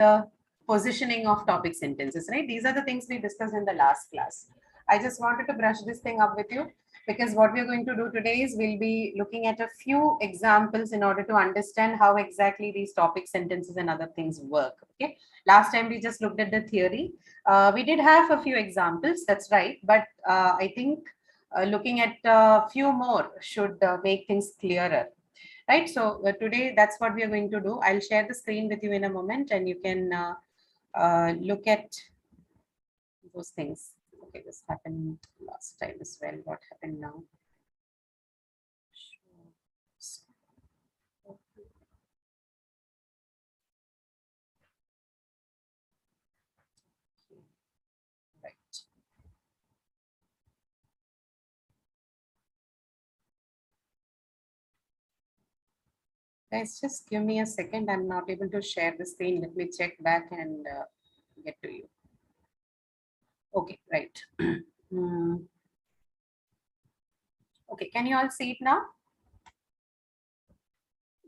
the positioning of topic sentences, right? These are the things we discussed in the last class. I just wanted to brush this thing up with you because what we're going to do today is we'll be looking at a few examples in order to understand how exactly these topic sentences and other things work. Okay. Last time we just looked at the theory. We did have a few examples, that's right. But I think looking at a few more should make things clearer. Right. So today that's what we are going to do. I'll share the screen with you in a moment and you can look at those things. Okay, this happened last time as well. What happened now? Right. Guys, just give me a second. I'm not able to share the screen. Let me check back and get to you. Okay, right. Okay, can you all see it now?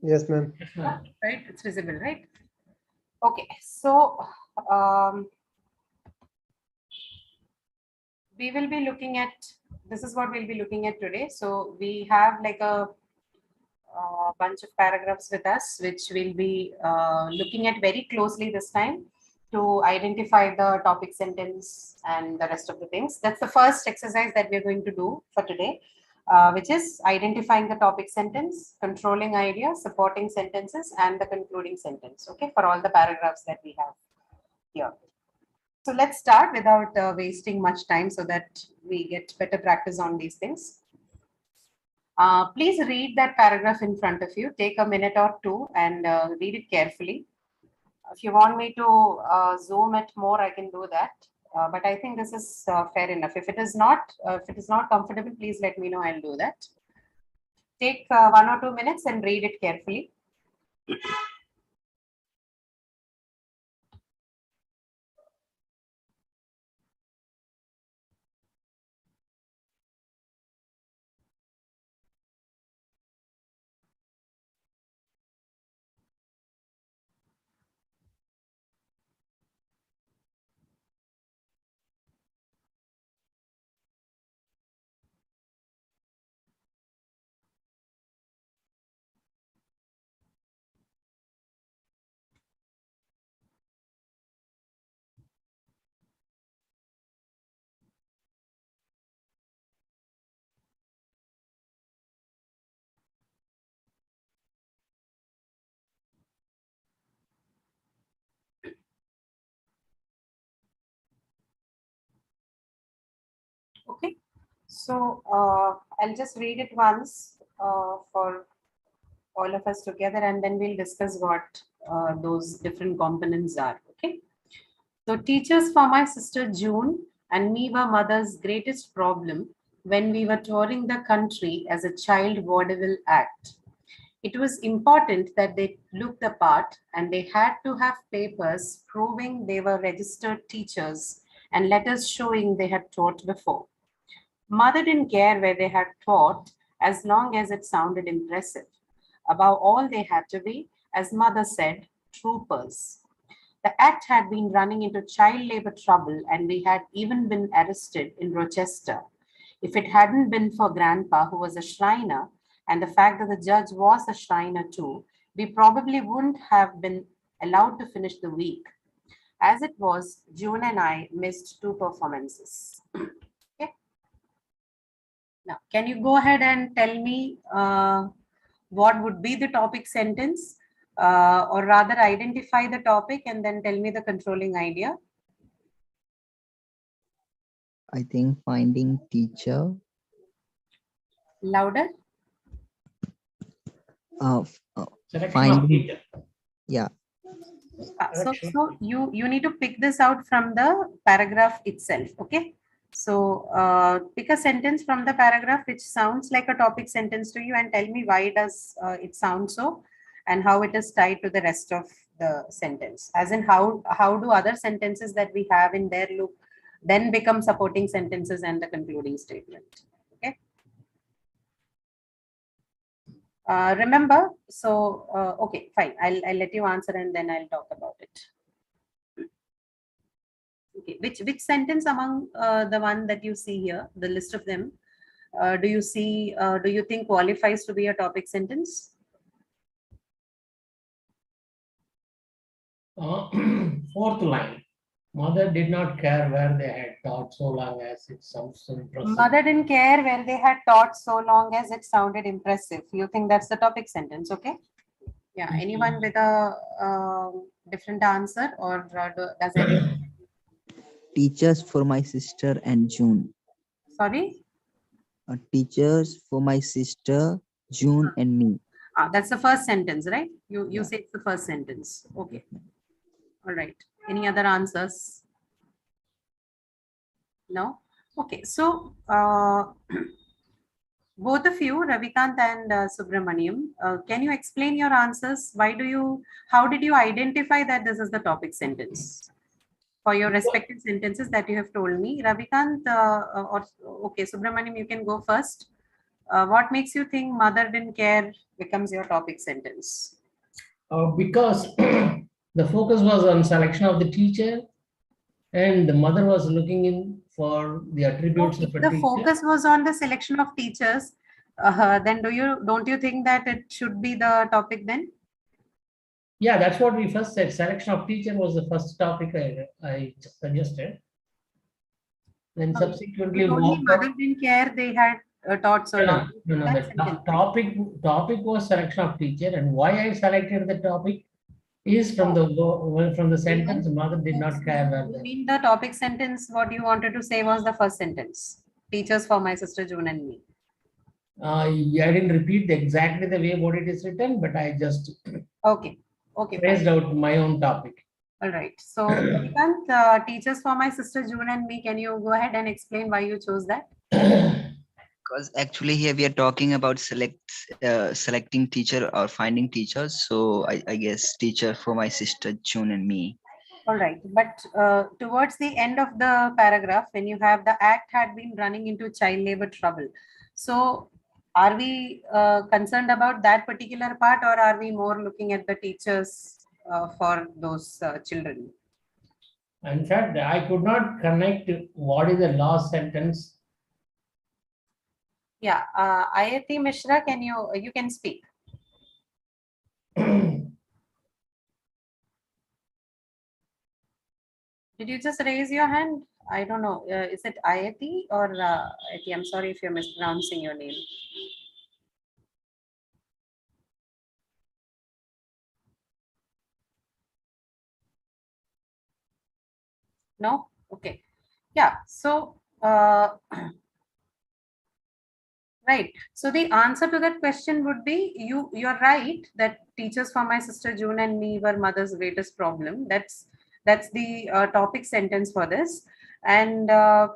Yes, ma'am. Right, it's visible, right? Okay, so we will be looking at, this is what we'll be looking at today. So we have like a bunch of paragraphs with us, which we'll be looking at very closely this time to identify the topic sentence and the rest of the things. That's the first exercise that we're going to do for today, which is identifying the topic sentence, controlling idea, supporting sentences, and the concluding sentence, okay, for all the paragraphs that we have here. So let's start without wasting much time so that we get better practice on these things. Please read that paragraph in front of you. Take a minute or two and read it carefully. If you want me to zoom it more, I can do that. But I think this is fair enough. If it is not comfortable, please let me know. I'll do that. Take 1 or 2 minutes and read it carefully. Okay, so I'll just read it once for all of us together, and then we'll discuss what those different components are. Okay. So teachers for my sister June and me were mother's greatest problem when we were touring the country as a child vaudeville act. It was important that they looked the part and they had to have papers proving they were registered teachers and letters showing they had taught before. Mother didn't care where they had taught as long as it sounded impressive. Above all, they had to be, as mother said, troopers. The act had been running into child labor trouble and we had even been arrested in Rochester. If it hadn't been for Grandpa, who was a Shriner, and the fact that the judge was a Shriner too, we probably wouldn't have been allowed to finish the week. As it was, June and I missed 2 performances. Okay. Now, can you go ahead and tell me what would be the topic sentence? Or rather identify the topic and then tell me the controlling idea. I think finding teacher. Louder. Finding teacher. Yeah. So you need to pick this out from the paragraph itself. Okay. So pick a sentence from the paragraph which sounds like a topic sentence to you and tell me why does it sound so and how it is tied to the rest of the sentence. As in how do other sentences that we have in there look then become supporting sentences and the concluding statement. Okay. Remember, so okay, fine. I'll let you answer and then I'll talk about it. which sentence among the one that you see here, the list of them, do you see, do you think qualifies to be a topic sentence? Fourth line. Mother did not care where they had taught so long as it sounds impressive. Mother didn't care where they had taught so long as it sounded impressive. You think that's the topic sentence, okay? Yeah, anyone with a different answer, or does anyone? Teachers for my sister and June. Sorry? Teachers for my sister, June and me. That's the first sentence, right? You Yeah. say it's the first sentence. Okay. All right. Any other answers? No? Okay. So both of you, Ravikant and Subramaniam, can you explain your answers? How did you identify that this is the topic sentence? For your respective sentences that you have told me. Ravikant, okay, Subramaniam, you can go first. What makes you think mother didn't care becomes your topic sentence? Because the focus was on selection of the teacher, and the mother was looking in for the attributes of a The teacher. focus was on the selection of teachers. Then don't you think that it should be the topic then? Yeah, that's what we first said. Selection of teacher was the first topic I suggested. Then subsequently, You told me mother didn't care they had taught so long. no. The topic was selection of teacher, and why I selected the topic is from the sentence. Mother did not care where You they. mean the topic sentence? What you wanted to say was the first sentence. Teachers for my sister June and me. I didn't repeat exactly the way what it is written, but I just Okay. phrased out my own topic. All right. So, Ravikant, teachers for my sister June and me, can you go ahead and explain why you chose that? Because actually here we are talking about selecting teacher or finding teachers. So I guess teacher for my sister, June and me. All right. But towards the end of the paragraph, when you have the act had been running into child labor trouble. So, are we concerned about that particular part, or are we more looking at the teachers for those children? In fact, I could not connect what is the last sentence. Yeah, Ayati Mishra, you can speak. Did you just raise your hand? I don't know. Is it Ayati or Ayati? I'm sorry if you're mispronouncing your name. No? Okay. Yeah. So, right. So the answer to that question would be you're right that teachers for my sister June and me were mother's greatest problem. That's the topic sentence for this. And there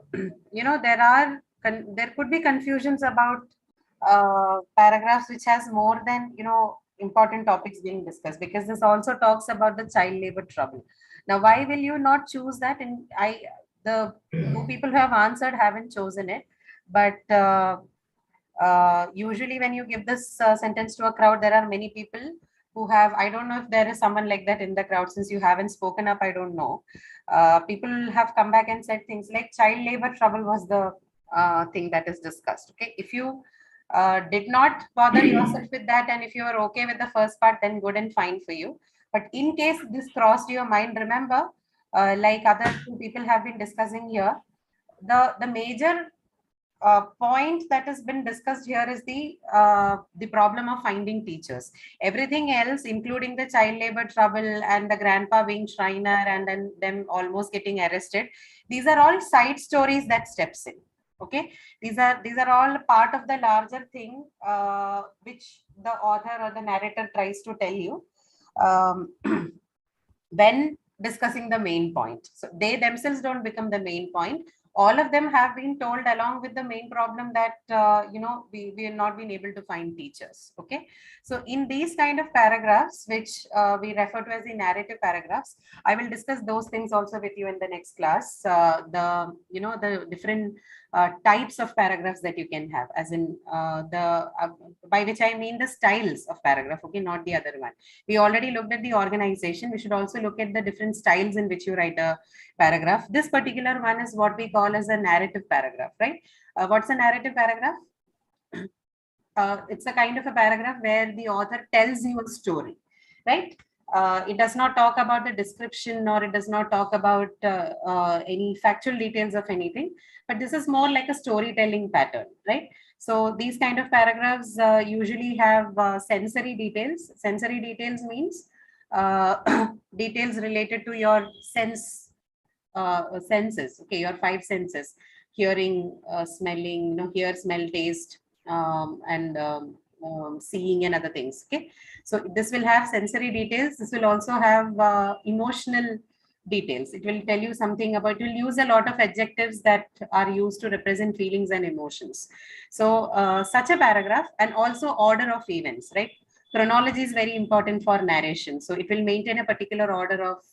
could be confusions about paragraphs which has more than important topics being discussed, because this also talks about the child labor trouble. Now, why will you not choose that? And the two people who have answered haven't chosen it, but usually when you give this sentence to a crowd, there are many people who have, I don't know if there is someone like that in the crowd, since you haven't spoken up, I don't know. People have come back and said things like child labor trouble was the thing that is discussed. Okay, if you did not bother yourself with that, and if you are okay with the first part, then good and fine for you. But in case this crossed your mind, remember, like other two people have been discussing here, the major point that has been discussed here is the problem of finding teachers. Everything else, including the child labor trouble and the grandpa being Shriner and then them almost getting arrested, these are all side stories that steps in. Okay, these are all part of the larger thing which the author or the narrator tries to tell you when discussing the main point. So they themselves don't become the main point. all of them have been told along with the main problem that, we have not been able to find teachers. Okay. So in these kind of paragraphs, which we refer to as the narrative paragraphs, I will discuss those things also with you in the next class. The different types of paragraphs that you can have, as in by which I mean the styles of paragraph. Okay, not the other one. We already looked at the organization. We should also look at the different styles in which you write a paragraph. This particular one is what we call as a narrative paragraph, right? What's a narrative paragraph? It's a kind of a paragraph where the author tells you a story, right? It does not talk about the description, or it does not talk about any factual details of anything, but this is more like a storytelling pattern, right? So these kind of paragraphs usually have sensory details. Sensory details means details related to your senses, okay, your five senses: hearing, smelling, hear, smell, taste, and seeing, and other things. Okay, so this will have sensory details. This will also have emotional details. It will tell you something about, it will use a lot of adjectives that are used to represent feelings and emotions. So such a paragraph, and also order of events, right? Chronology is very important for narration, so it will maintain a particular order of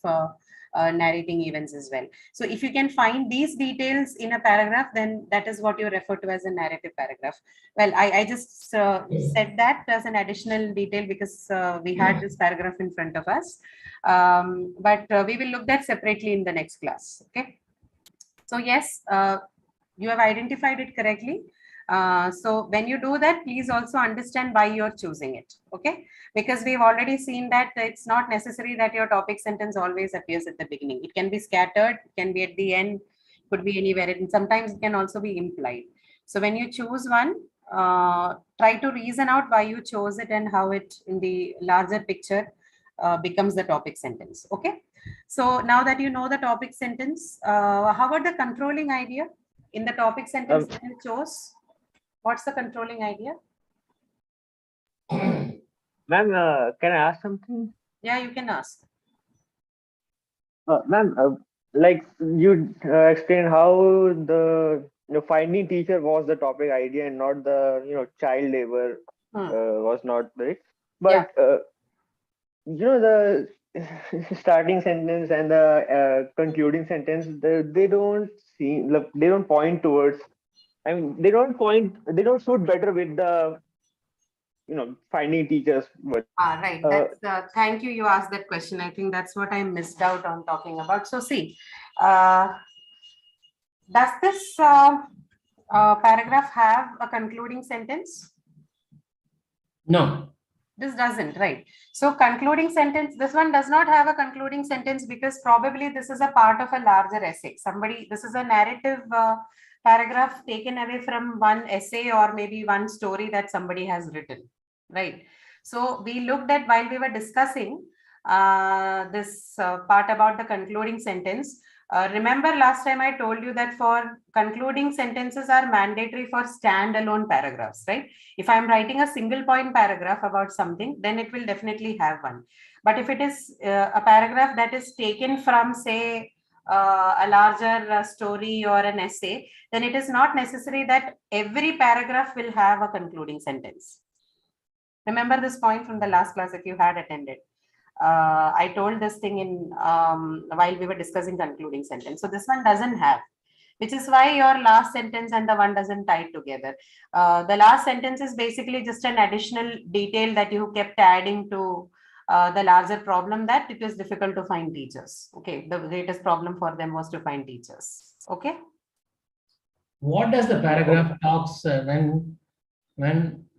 narrating events as well. So if you can find these details in a paragraph, then that is what you refer to as a narrative paragraph. Well, I just said that as an additional detail because we had this paragraph in front of us. But we will look that separately in the next class. Okay. So yes, you have identified it correctly. So when you do that, please also understand why you're choosing it. Okay. Because we've already seen that it's not necessary that your topic sentence always appears at the beginning. It can be scattered, it can be at the end, could be anywhere, and sometimes it can also be implied. So when you choose one, try to reason out why you chose it and how it in the larger picture becomes the topic sentence. Okay. So now that you know the topic sentence, how about the controlling idea in the topic sentence that you chose? What's the controlling idea? Ma'am, can I ask something? Yeah, you can ask. Ma'am, like you explained how the finding teacher was the topic idea and not the child labor was not right. Yeah. But the starting sentence and the concluding sentence, they don't seem like, they don't point towards. I mean, they don't point. They don't suit better with the finding teachers. But Right. That's thank you. You asked that question. I think that's what I missed out on talking about. So see, does this paragraph have a concluding sentence? No. This doesn't, right? So concluding sentence, this one does not have a concluding sentence because probably this is a part of a larger essay. This is a narrative paragraph taken away from one essay or maybe one story that somebody has written, right? So we looked at, while we were discussing this part about the concluding sentence, remember last time I told you that for concluding sentences are mandatory for standalone paragraphs, right? If I'm writing a single point paragraph about something, then it will definitely have one. But if it is a paragraph that is taken from, say, a larger story or an essay, then it is not necessary that every paragraph will have a concluding sentence. Remember this point from the last class if you had attended. I told this thing in while we were discussing concluding sentence. So this one doesn't have, which is why your last sentence and the one doesn't tie together. The last sentence is basically just an additional detail that you kept adding to the larger problem that it is difficult to find teachers. Okay, the greatest problem for them was to find teachers. Okay. What does the paragraph talks when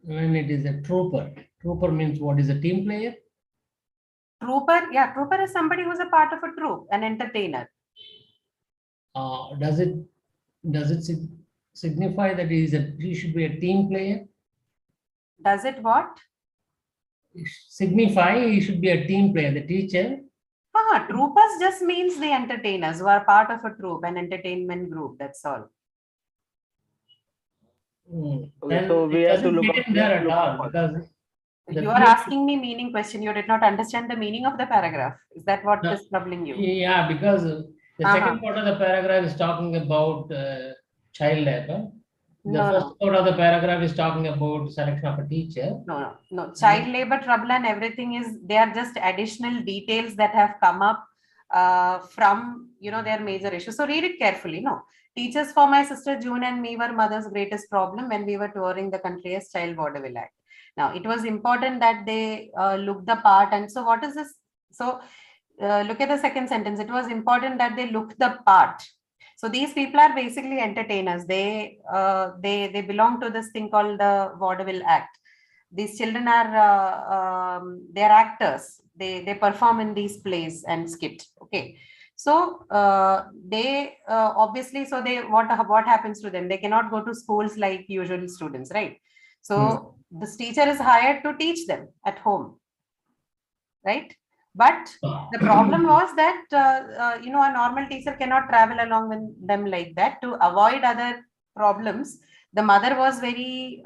it is a trooper? Trooper means what is a team player? Trooper, yeah, trooper is somebody who's a part of a troop, an entertainer. Does it signify that he should be a team player? Does it what? Signify he should be a team player. The teacher. Troopers just means the entertainers who are part of a troop, an entertainment group. That's all. Okay, so we have to look up there at all because you are asking me meaning question. You did not understand the meaning of the paragraph. Is that what is troubling you? Yeah, because The second part of the paragraph is talking about child labor. The No, first no. part of the paragraph is talking about selection of a teacher. No. Child labor trouble and everything they are just additional details that have come up from, their major issues. So read it carefully. No, teachers for my sister June and me were mother's greatest problem when we were touring the country as Child Vaudeville Act. Now, it was important that they look the part. And so what is this? So look at the second sentence. It was important that they look the part. So these people are basically entertainers. They belong to this thing called the Vaudeville Act. These children are they're actors. They perform in these plays and skit. Okay. So they obviously, so they what happens to them? They cannot go to schools like usual students, right? So this teacher is hired to teach them at home, right? But the problem was that a normal teacher cannot travel along with them like that. To avoid other problems, the mother was very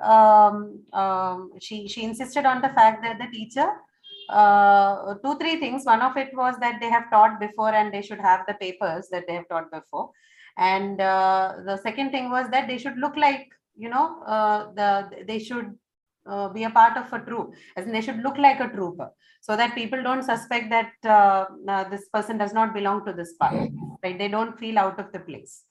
she insisted on the fact that the teacher 2-3 things. One of it was that they have taught before and they should have the papers that they have taught before. And the second thing was that they should look like, they should be a part of a troupe, as in they should look like a trooper, so that people don't suspect that this person does not belong to this part, right? They don't feel out of the place,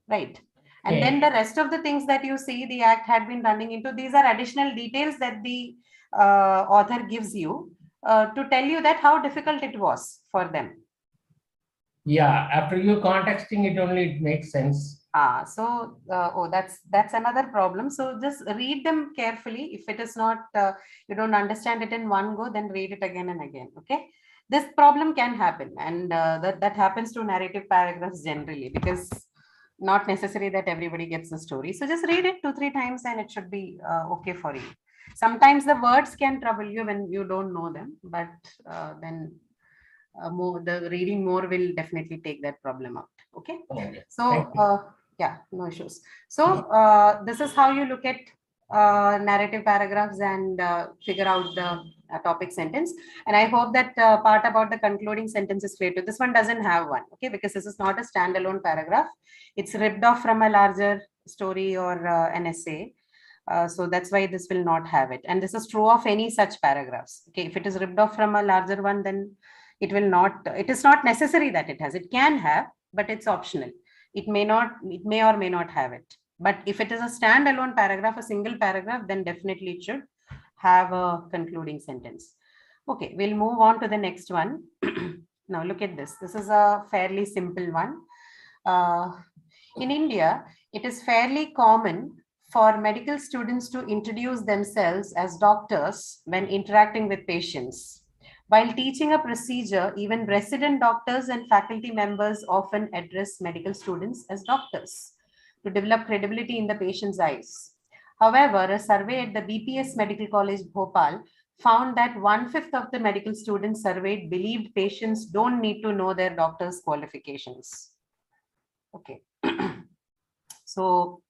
right? And then the rest of the things that you see the act had been running into, these are additional details that the author gives you to tell you that how difficult it was for them. Yeah, after you contexting it only, it makes sense. So that's another problem. So just read them carefully. If it is not, you don't understand it in one go, then read it again and again. Okay. This problem can happen, and that happens to narrative paragraphs generally, because not necessary that everybody gets the story. So just read it 2-3 times and it should be okay for you. Sometimes the words can trouble you when you don't know them, but then the reading more will definitely take that problem out. Okay. So yeah, no issues. So this is how you look at narrative paragraphs and figure out the topic sentence. And I hope that part about the concluding sentence is clear too. This one doesn't have one, okay, because this is not a standalone paragraph. It's ripped off from a larger story or an essay. So that's why this will not have it. And this is true of any such paragraphs. Okay, if it is ripped off from a larger one, then it will not, it is not necessary that it has. It can have, but it's optional. It may or may not have it. But if it is a standalone paragraph, a single paragraph, then definitely it should have a concluding sentence. Okay, we'll move on to the next one. Now look at this. This is a fairly simple one. In India, it is fairly common for medical students to introduce themselves as doctors when interacting with patients. While teaching a procedure, even resident doctors and faculty members often address medical students as doctors to develop credibility in the patient's eyes. However, a survey at the BPS Medical College, Bhopal, found that 1/5 of the medical students surveyed believed patients don't need to know their doctor's qualifications. Okay. So,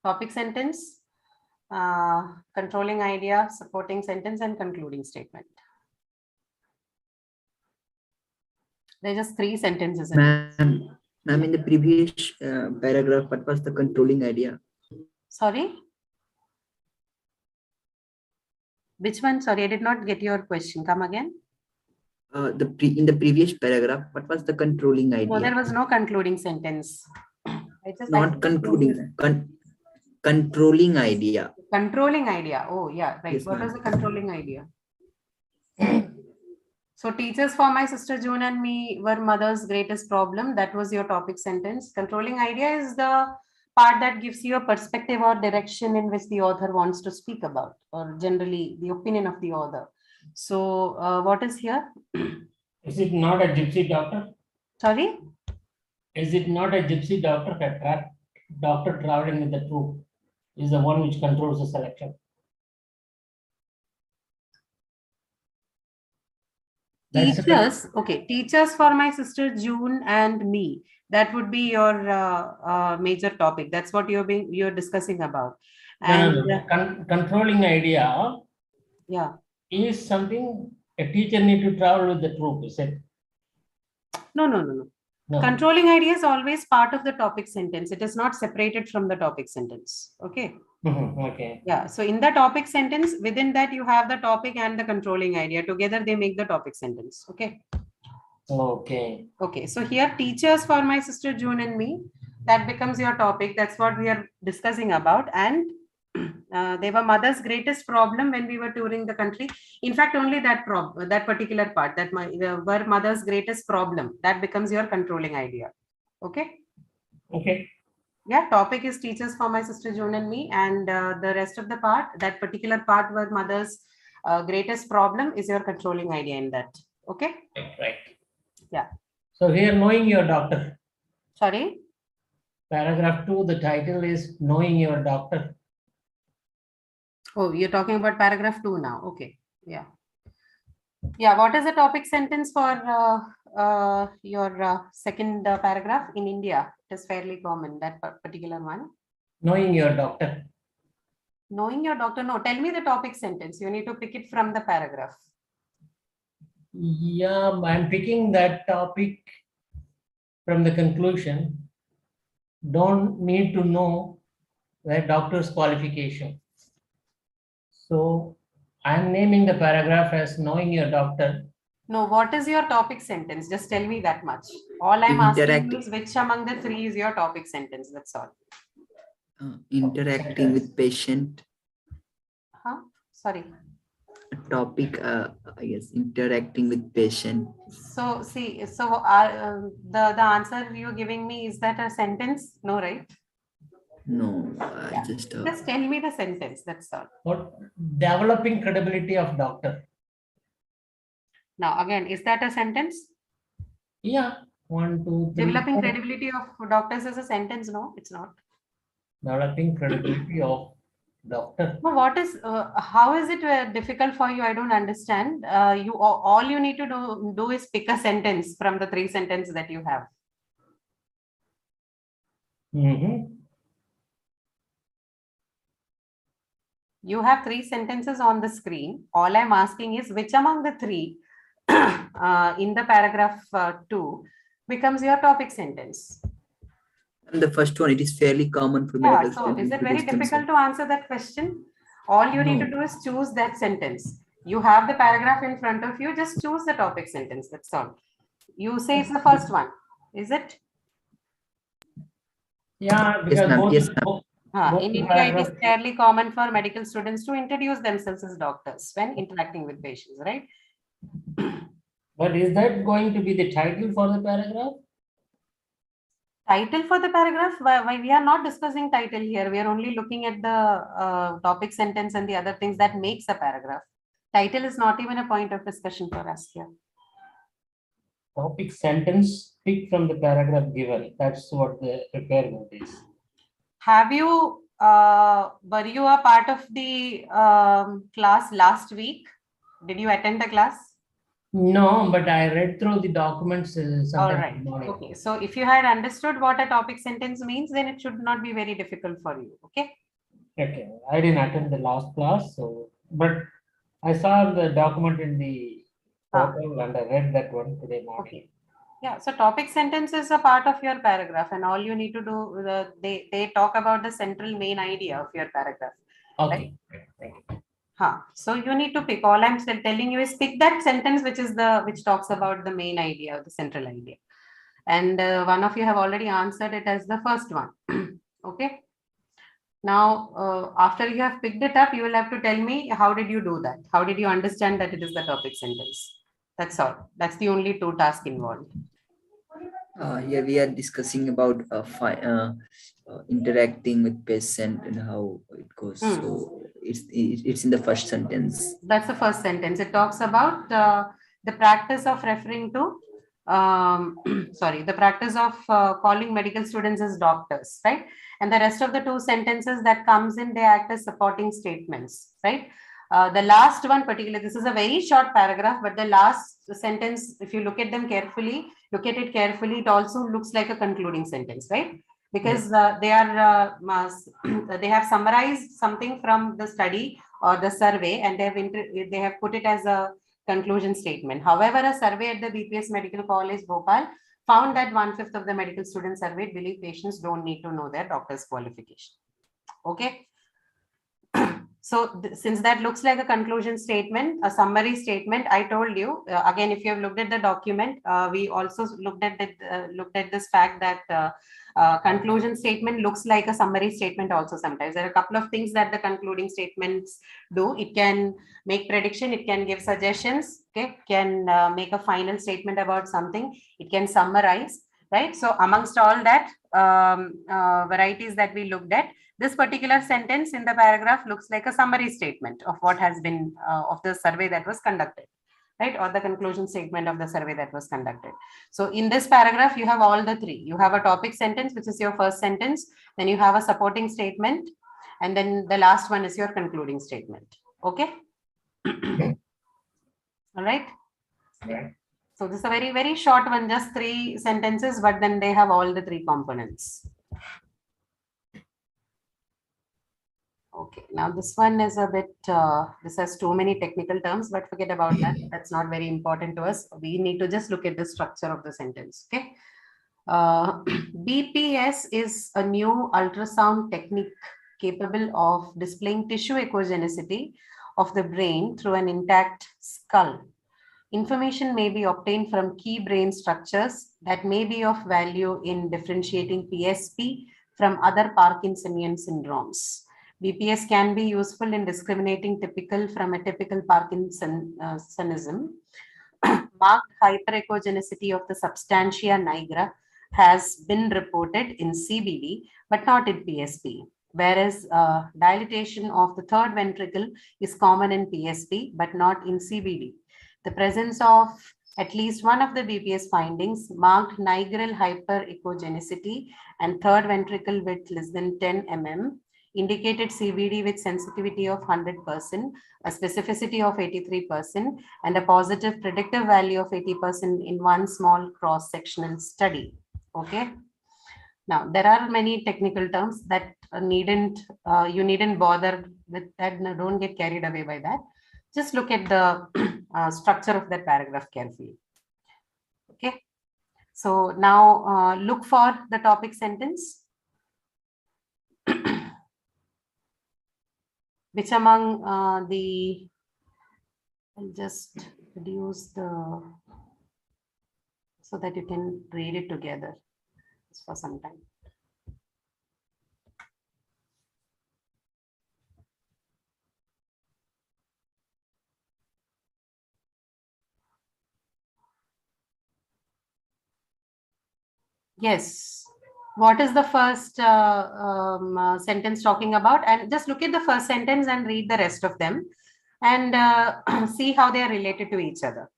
topic sentence, controlling idea, supporting sentence, and concluding statement. There are just 3 sentences. Ma'am, in the previous paragraph, what was the controlling idea? Sorry? Which one? Sorry, I did not get your question. Come again. In the previous paragraph, what was the controlling idea? No, there was no concluding sentence. Controlling idea. Controlling idea. Oh, yeah, right. Yes, what was ma'am. the controlling idea? So teachers for my sister June and me were mother's greatest problem. That was your topic sentence. Controlling idea is the part that gives you a perspective or direction in which the author wants to speak about, or generally the opinion of the author. So what is here? Is it not a gypsy doctor? Sorry? Is it not a gypsy doctor? A doctor traveling with the troupe is the one which controls the selection. Teachers, okay, teachers for my sister June and me. That would be your major topic. That's what you're discussing about. And controlling idea, yeah, is something a teacher need to travel with the troupe, is it? No. No. Controlling idea is always part of the topic sentence. It is not separated from the topic sentence. Okay. Okay. Yeah. So in the topic sentence, within that you have the topic and the controlling idea. Together they make the topic sentence. Okay. Okay. Okay. So here teachers for my sister June and me, that becomes your topic. That's what we are discussing about. And they were mother's greatest problem when we were touring the country. In fact, only that that particular part, that were mother's greatest problem, that becomes your controlling idea. Okay. Okay. Yeah, topic is teachers for my sister June and me, and the rest of the part, that particular part where mother's greatest problem, is your controlling idea in that. Okay. Right. Yeah. So here, knowing your doctor. Sorry. Paragraph 2, the title is Knowing Your Doctor. Oh, you're talking about paragraph 2 now. Okay. Yeah. Yeah. What is the topic sentence for your second paragraph in India? It is fairly common, that particular one. Knowing your doctor. Knowing your doctor. No, tell me the topic sentence. You need to pick it from the paragraph. Yeah, I'm picking that topic from the conclusion. Don't need to know the doctor's qualification. So I'm naming the paragraph as Knowing Your Doctor. No, what is your topic sentence? Just tell me that much. All I'm asking Interact- you is which among the three is your topic sentence. That's all. Interacting with patient. Huh? Sorry. Topic, I guess, interacting with patient. So see, so the answer you're giving me, is that a sentence? No, right? No, Yeah. just Just tell me the sentence. That's all. What? Developing credibility of doctor. Now again, is that a sentence? Yeah. 1, 2, 3. Developing 4. credibility of doctors is a sentence? No, it's not. Developing credibility of doctor. No, what is? How is it difficult for you? I don't understand. All you need to do is pick a sentence from the three sentences that you have. You have three sentences on the screen. All I'm asking is which among the three in the paragraph 2 becomes your topic sentence. And the first one, it is fairly common for Yeah, medical so students is it to very discuss. difficult to answer that question? All you need to do is choose that sentence. You have the paragraph in front of you, just choose the topic sentence. That's all. You say it's the first one. Is it? Yeah, because Yes, ma'am. both, Yes, ma'am. both- In both India, it is paragraphs- fairly common for medical students to introduce themselves as doctors when interacting with patients, right? But is that going to be the title for the paragraph? Title for the paragraph? Why we are not discussing title here. We are only looking at the topic sentence and the other things that makes a paragraph. Title is not even a point of discussion for us here. Topic sentence picked from the paragraph given. That's what the requirement is. Have you, were you a part of the class last week? Did you attend the class? No, but I read through the documents All sometime right. this morning. Okay. So if you had understood what a topic sentence means, then it should not be very difficult for you. Okay. Okay, I didn't attend the last class, so but I saw the document in the portal and I read that one today morning. Okay. Yeah. So topic sentence is a part of your paragraph, and all you need to do, they talk about the central main idea of your paragraph. Okay, thank you. So you need to pick. All I'm still telling you is pick that sentence which talks about the main idea or the central idea. And one of you have already answered it as the first one. Okay. Now, after you have picked it up, you will have to tell me how did you do that? How did you understand that it is the topic sentence? That's all. That's the only two tasks involved. Here we are discussing about interacting with patient and how it goes. So it's in the first sentence. That's the first sentence. It talks about the practice of referring to, the practice of calling medical students as doctors, right? And the rest of the two sentences that comes in, they act as supporting statements, right? The last one particularly, this is a very short paragraph, but the last sentence, if you look at it carefully, it also looks like a concluding sentence, right? Because they have summarized something from the study or the survey, and they have put it as a conclusion statement. However, a survey at the BPS Medical College, Bhopal, found that 1/5 of the medical students surveyed believe patients don't need to know their doctor's qualification. Okay. So since that looks like a conclusion statement, a summary statement, I told you again, if you have looked at the document, we also looked at this fact that conclusion statement looks like a summary statement also. Sometimes there are a couple of things that the concluding statements do. It can make prediction, it can give suggestions, okay, can make a final statement about something, it can summarize, right? So amongst all that varieties that we looked at, this particular sentence in the paragraph looks like a summary statement of what has been of the survey that was conducted, right? Or the conclusion statement of the survey that was conducted. So in this paragraph, you have all the three. You have a topic sentence, which is your first sentence. Then you have a supporting statement. And then the last one is your concluding statement. Okay. All right. Right. So this is a very, very short one, just 3 sentences, but then they have all the 3 components. Okay, now this one is a bit, this has too many technical terms, but forget about that. That's not very important to us. We need to just look at the structure of the sentence, okay? BPS is a new ultrasound technique capable of displaying tissue echogenicity of the brain through an intact skull. Information may be obtained from key brain structures that may be of value in differentiating PSP from other Parkinsonian syndromes. BPS can be useful in discriminating typical from atypical Parkinsonism. Marked hyperechogenicity of the substantia nigra has been reported in CBD, but not in PSP. Whereas dilatation of the third ventricle is common in PSP, but not in CBD. The presence of at least one of the BPS findings marked nigral hyperechogenicity and third ventricle width less than 10 mm indicated CVD with sensitivity of 100%, a specificity of 83%, and a positive predictive value of 80% in one small cross-sectional study. Okay. Now, there are many technical terms that you needn't bother with that. No, don't get carried away by that. Just look at the structure of that paragraph carefully. Okay. So now look for the topic sentence. Which among I'll just reduce the, so that you can read it together just for some time. Yes. What is the first sentence talking about? And just look at the first sentence and read the rest of them and see how they are related to each other.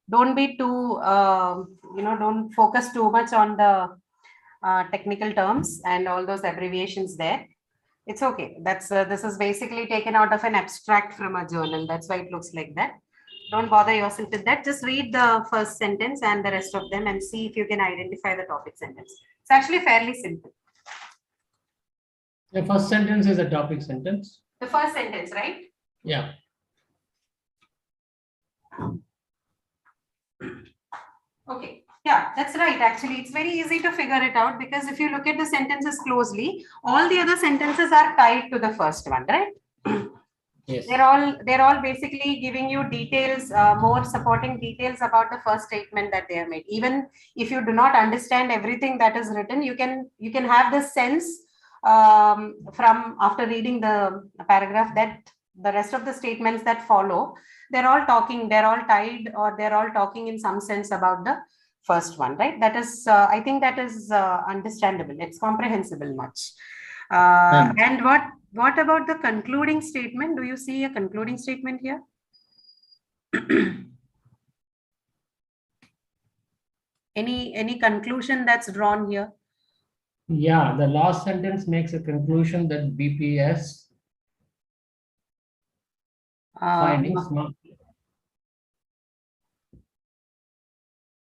Don't be too, don't focus too much on the technical terms and all those abbreviations there. It's okay. That's this is basically taken out of an abstract from a journal. That's why it looks like that. Don't bother yourself with that. Just read the first sentence and the rest of them and see if you can identify the topic sentence. It's actually fairly simple. The first sentence is a topic sentence. The first sentence, right? Yeah. Okay. Yeah, that's right. Actually, it's very easy to figure it out because if you look at the sentences closely, all the other sentences are tied to the first one, right? Yes. They're all basically giving you details, more supporting details about the first statement that they have made. Even if you do not understand everything that is written, you can have the sense from after reading the paragraph that the rest of the statements that follow, they're all tied, or they're all talking in some sense about the first one, right? That is, I think that is understandable. It's comprehensible much. And what about the concluding statement? Do you see a concluding statement here? Any conclusion that's drawn here? Yeah, the last sentence makes a conclusion that BPS findings.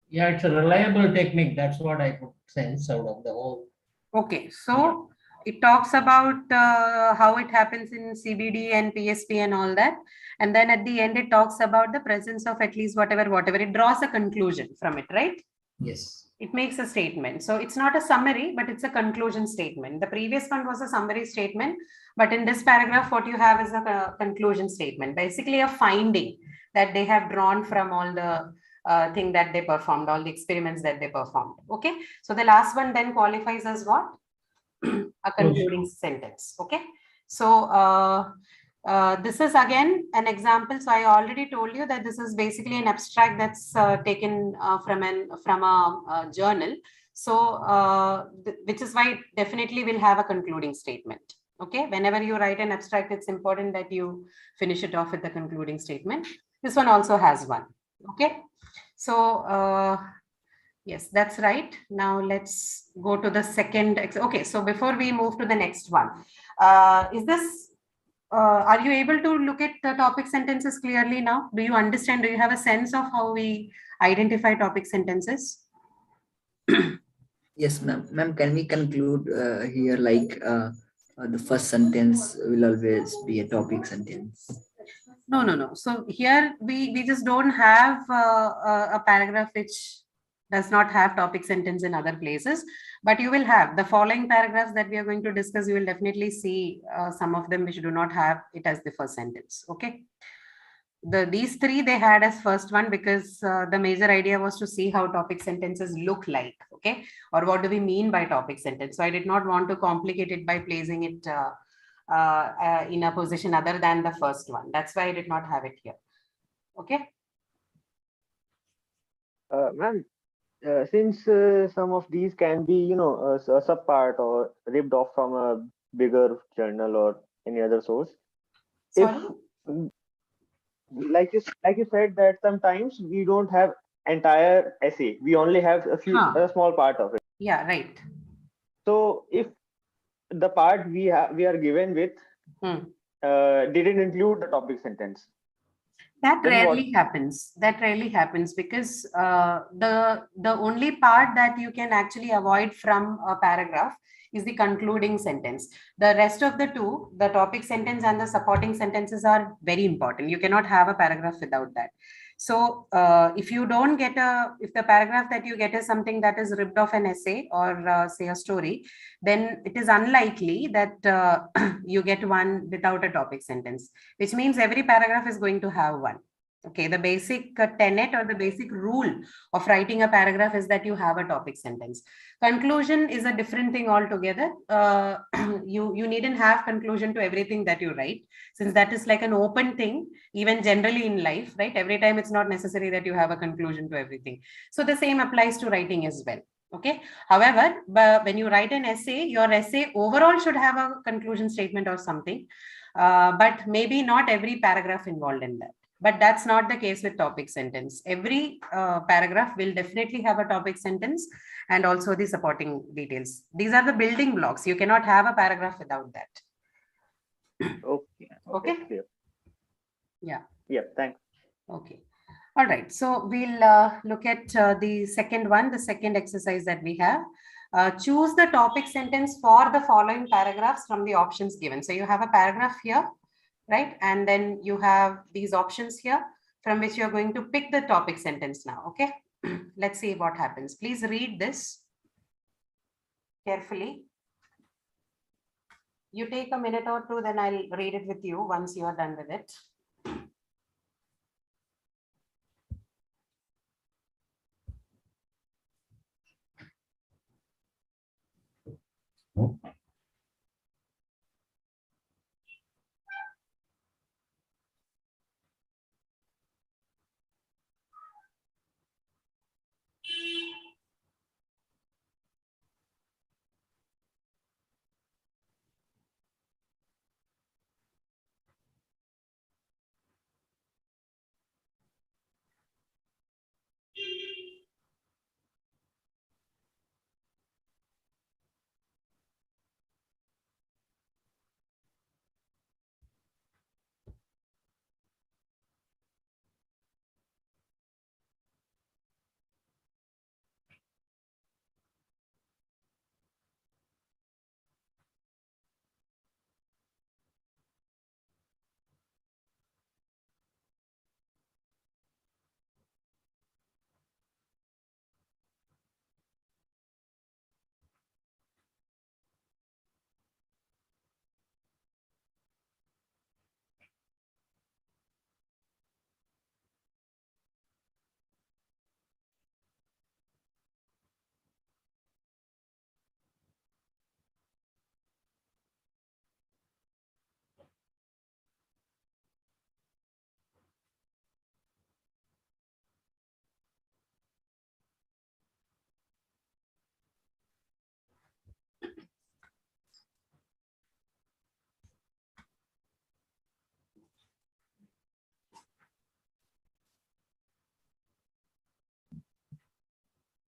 Yeah, it's a reliable technique. That's what I could sense out of the whole. Okay, so it talks about how it happens in CBD and PSP and all that. And then at the end, it talks about the presence of at least whatever. It draws a conclusion from it, right? Yes. It makes a statement. So it's not a summary, but it's a conclusion statement. The previous one was a summary statement, but in this paragraph, what you have is a conclusion statement, basically a finding that they have drawn from all the thing that they performed, all the experiments that they performed. Okay. So the last one then qualifies as what? A concluding sentence. Okay. So this is again an example. So I already told you that this is basically an abstract that's taken from a journal. So which is why definitely will have a concluding statement. Okay, whenever you write an abstract, it's important that you finish it off with the concluding statement. This one also has one. Okay, so yes, that's right. Now let's go to the second. Okay, so before we move to the next one, are you able to look at the topic sentences clearly now? Do you understand? Do you have a sense of how we identify topic sentences? Yes, ma'am. Ma'am, can we conclude here like the first sentence will always be a topic sentence? No. So here we just don't have a paragraph which does not have topic sentence in other places, but you will have the following paragraphs that we are going to discuss. You will definitely see some of them which do not have it as the first sentence. Okay. These three they had as first one because the major idea was to see how topic sentences look like. Okay. Or what do we mean by topic sentence? So I did not want to complicate it by placing it in a position other than the first one. That's why I did not have it here. Okay. Ma'am, since some of these can be, a sub-part or ripped off from a bigger journal or any other source, if Sorry. mm, like you said that sometimes we don't have entire essay, we only have a small part of it. Yeah, right. So if the part we are given with Hmm. didn't include the topic sentence, That then what? rarely happens. That rarely happens because the only part that you can actually avoid from a paragraph is the concluding sentence. The rest of the two, the topic sentence and the supporting sentences, are very important. You cannot have a paragraph without that. So if you don't get if the paragraph that you get is something that is ripped off an essay or say a story, then it is unlikely that you get one without a topic sentence, which means every paragraph is going to have one. Okay, the basic tenet or the basic rule of writing a paragraph is that you have a topic sentence. Conclusion is a different thing altogether. You needn't have conclusion to everything that you write, since that is like an open thing, even generally in life, right? Every time it's not necessary that you have a conclusion to everything. So the same applies to writing as well. Okay. However, when you write an essay, your essay overall should have a conclusion statement or something, but maybe not every paragraph involved in that. But that's not the case with topic sentence. Every paragraph will definitely have a topic sentence and also the supporting details. These are the building blocks. You cannot have a paragraph without that. Okay. Okay. Clear. Yeah. Yeah. Thanks. Okay. All right. So we'll look at the second one, the second exercise that we have. Choose the topic sentence for the following paragraphs from the options given. So you have a paragraph here, right? And then you have these options here from which you're going to pick the topic sentence now. Okay. Let's see what happens. Please read this carefully. You take a minute or two, then I'll read it with you once you are done with it.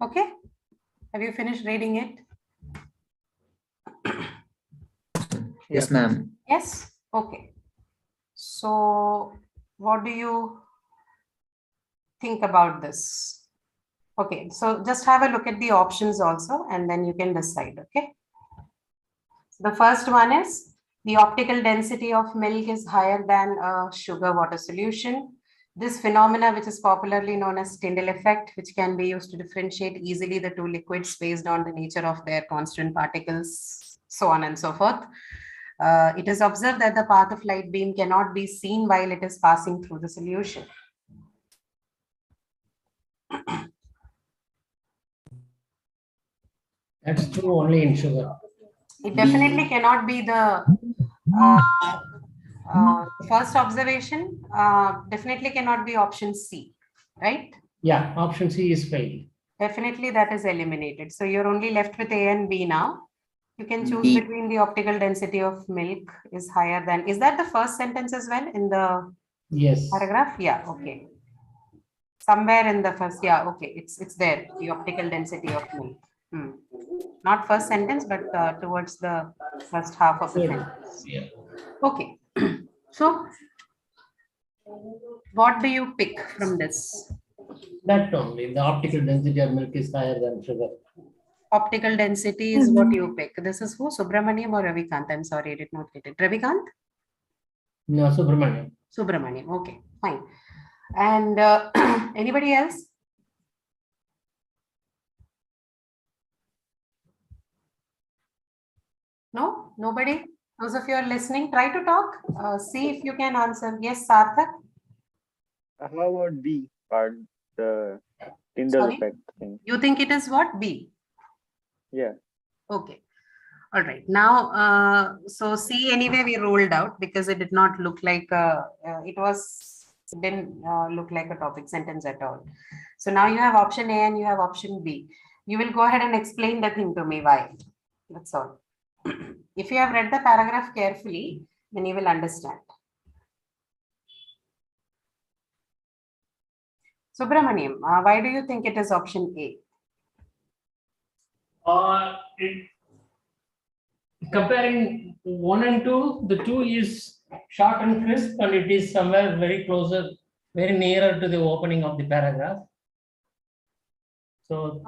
Okay. Have you finished reading it? Yes, ma'am. Yes. Okay. So what do you think about this? Okay, so just have a look at the options also, and then you can decide. Okay. The first one is the optical density of milk is higher than a sugar water solution. This phenomena, which is popularly known as Spindle Effect, which can be used to differentiate easily the two liquids based on the nature of their constant particles, so on and so forth. It is observed that the path of light beam cannot be seen while it is passing through the solution. That's true only in sugar. It definitely B. cannot be the first observation. Definitely cannot be option C, right? Yeah, option C is failed. Definitely that is eliminated. So you're only left with A and B now. You can choose B. between the optical density of milk is higher than. Is that the first sentence as well in the Yes. paragraph? Yeah, okay. Somewhere in the first, yeah, okay. It's there, the optical density of milk. Not first sentence, but towards the first half of the Good. sentence. Yeah. Okay. So what do you pick from this? That only. The optical density of milk is higher than sugar. Optical density is what you pick. This is who? Subramaniam or Ravikant? I'm sorry, I did not get it. Ravikant? No, Subramaniam. Subramaniam. Okay, fine. And anybody else? No? Nobody? Those of you are listening, try to talk. See if you can answer. Yes, Sarthak? How about B part, the Tyndall Sorry? effect thing? You think it is what? B? Yeah. Okay. All right. Now, so C anyway we rolled out because it did not look like it didn't look like a topic sentence at all. So now you have option A and you have option B. You will go ahead and explain the thing to me why. That's all. If you have read the paragraph carefully, then you will understand. Subramaniam, why do you think it is option A? Comparing 1 and 2, the 2 is short and crisp, and it is somewhere very closer, very nearer to the opening of the paragraph. So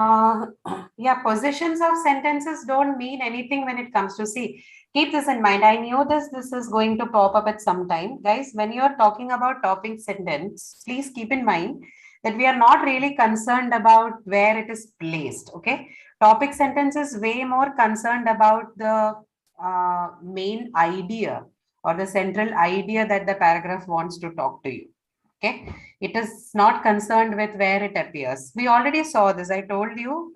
Yeah, positions of sentences don't mean anything when it comes to see. Keep this in mind. I knew this is going to pop up at some time. Guys, when you're talking about topic sentence, please keep in mind that we are not really concerned about where it is placed. Okay. Topic sentence is way more concerned about the main idea or the central idea that the paragraph wants to talk to you. Okay. It is not concerned with where it appears. We already saw this. I told you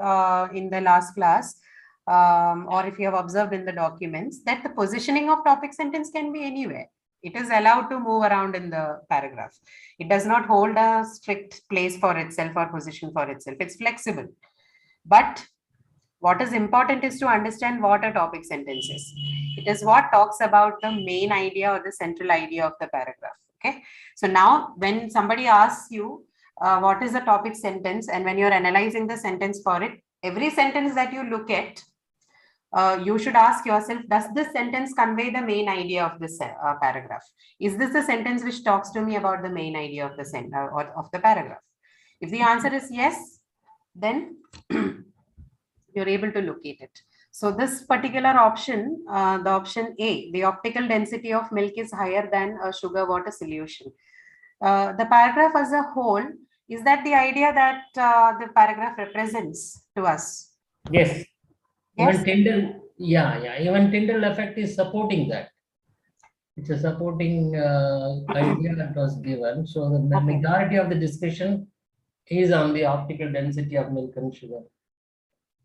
in the last class, or if you have observed in the documents, that the positioning of topic sentence can be anywhere. It is allowed to move around in the paragraph. It does not hold a strict place for itself or position for itself. It's flexible. But what is important is to understand what a topic sentence is. It is what talks about the main idea or the central idea of the paragraph. Okay. So now when somebody asks you what is a topic sentence, and when you're analyzing the sentence for it, every sentence that you look at, you should ask yourself, does this sentence convey the main idea of this paragraph? Is this the sentence which talks to me about the main idea of the or of the paragraph? If the answer is yes, then you're able to locate it. So this particular option, the option A, the optical density of milk is higher than a sugar water solution. The paragraph as a whole, is that the idea that the paragraph represents to us? yes, Yes. even Tyndall, even Tyndall effect is supporting that. It's a supporting idea that was given. So the Okay. majority of the discussion is on the optical density of milk and sugar.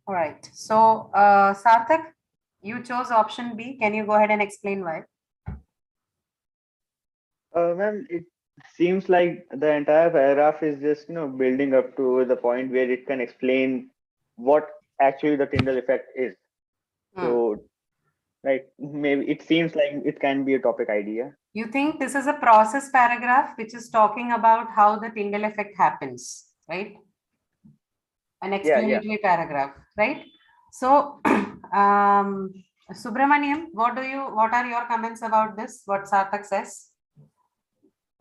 All right. So Sarthak, you chose option B. Can you go ahead and explain why? Ma'am, it seems like the entire paragraph is just, building up to the point where it can explain what actually the Tyndall effect is. So, like, maybe it seems like it can be a topic idea. You think this is a process paragraph which is talking about how the Tyndall effect happens, right? an Yeah, explanatory paragraph, right? So, Subramaniam, what are your comments about this? What Sarthak says?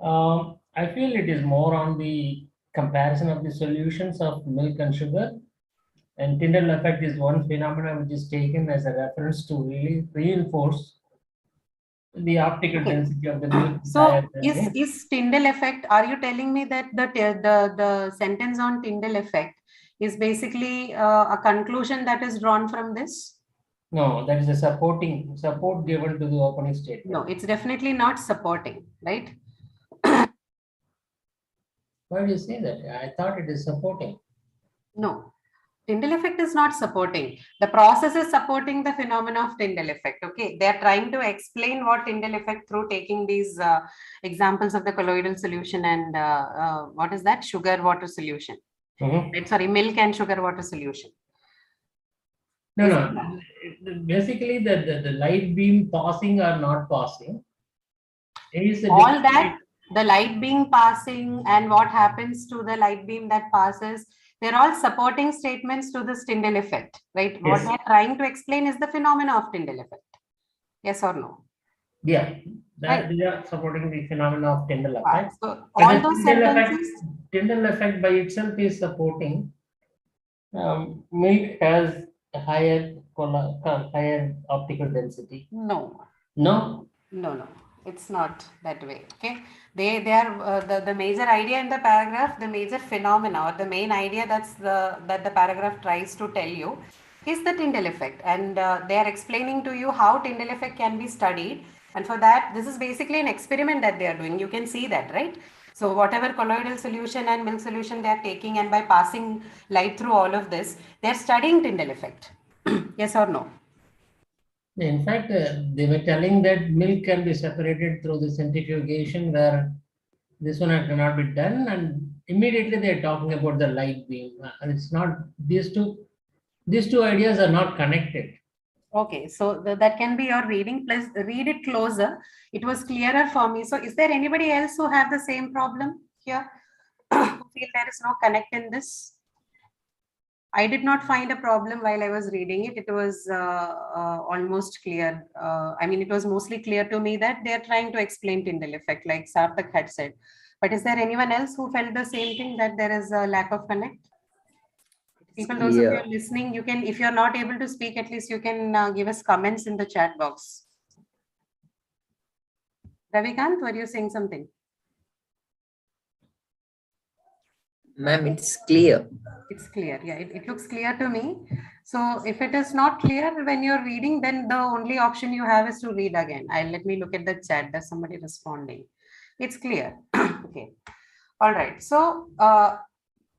I feel it is more on the comparison of the solutions of milk and sugar. And Tyndall effect is one phenomenon which is taken as a reference to really reinforce the optical Okay. density of the milk So higher than milk. is Tyndall effect, are you telling me that the sentence on Tyndall effect is basically a conclusion that is drawn from this? No, that is a support given to the opening statement. No, it's definitely not supporting, right? Why do you say that? I thought it is supporting. No, Tyndall effect is not supporting. The process is supporting the phenomena of Tyndall effect. Okay, they are trying to explain what Tyndall effect through taking these examples of the colloidal solution and what is that, sugar water solution. Mhm. Right? Sorry, milk and sugar water solution. No. Basically, the light beam passing or not passing is a All different- that, the light beam passing and what happens to the light beam that passes, they're all supporting statements to this Tyndall effect, right? What Yes. they're trying to explain is the phenomena of Tyndall effect. Yes or no? Yeah, that Right. they are supporting the phenomena of Tyndall Ah, effect. so But all the those Tyndall sentences, Tyndall effect by itself is supporting milk has a higher optical density. no, No, no, it's not that way. Okay, they are the major idea in the paragraph, the major phenomena or the main idea that the paragraph tries to tell you is the Tyndall effect, and they are explaining to you how Tyndall effect can be studied. And for that, this is basically an experiment that they are doing. You can see that, right? So whatever colloidal solution and milk solution they are taking, and by passing light through all of this, they are studying Tyndall effect. Yes or no? in fact, they were telling that milk can be separated through the centrifugation where this one cannot be done, and immediately they are talking about the light beam. And it's not these two ideas are not connected. Okay, so that can be your reading. Please read it closer. It was clearer for me. So is there anybody else who have the same problem here? Who feel there is no connect in this? I did not find a problem while I was reading it. It was almost clear. I mean, it was mostly clear to me that they are trying to explain Tyndall effect, like Sarthak had said. But is there anyone else who felt the same thing, that there is a lack of connect? People, those of you clear. listening, you can, if you're not able to speak, at least you can give us comments in the chat box. Ravikant, were you saying something? Ma'am, it's clear. It's clear. Yeah, it looks clear to me. So if it is not clear when you're reading, then the only option you have is to read again. Let me look at the chat. There's somebody responding. It's clear. Okay. All right. So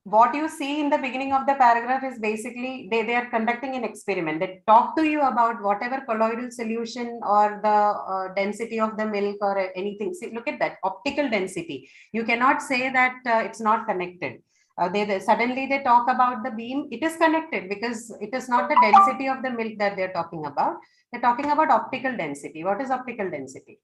what you see in the beginning of the paragraph is basically they are conducting an experiment. They talk to you about whatever colloidal solution or the density of the milk or anything. See, look at that optical density. You cannot say that it's not connected. Suddenly they talk about the beam. It is connected because it is not the density of the milk that they're talking about. They're talking about optical density. What is optical density?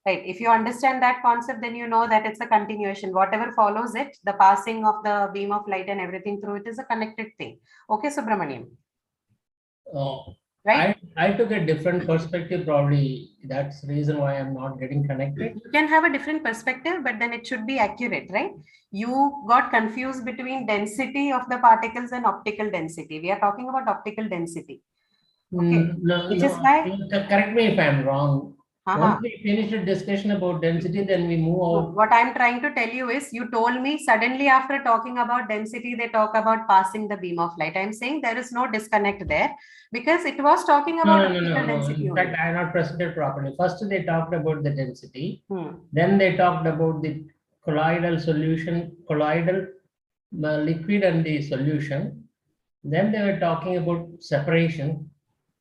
Right. If you understand that concept, then you know that it's a continuation. Whatever follows it, the passing of the beam of light and everything through it is a connected thing. Okay, Subramaniam. Right? I took a different perspective, probably that's the reason why I'm not getting connected. You can have a different perspective, but then it should be accurate, right? You got confused between density of the particles and optical density. We are talking about optical density. Okay. Which is why. Correct me if I'm wrong. Uh-huh. Once we finish the discussion about density, then we move out. What I'm trying to tell you is, you told me suddenly after talking about density, they talk about passing the beam of light. I'm saying there is no disconnect there because it was talking about optical density. In fact, I have not presented properly. First, they talked about the density. Hmm. Then they talked about the colloidal solution, colloidal liquid and the solution. Then they were talking about separation,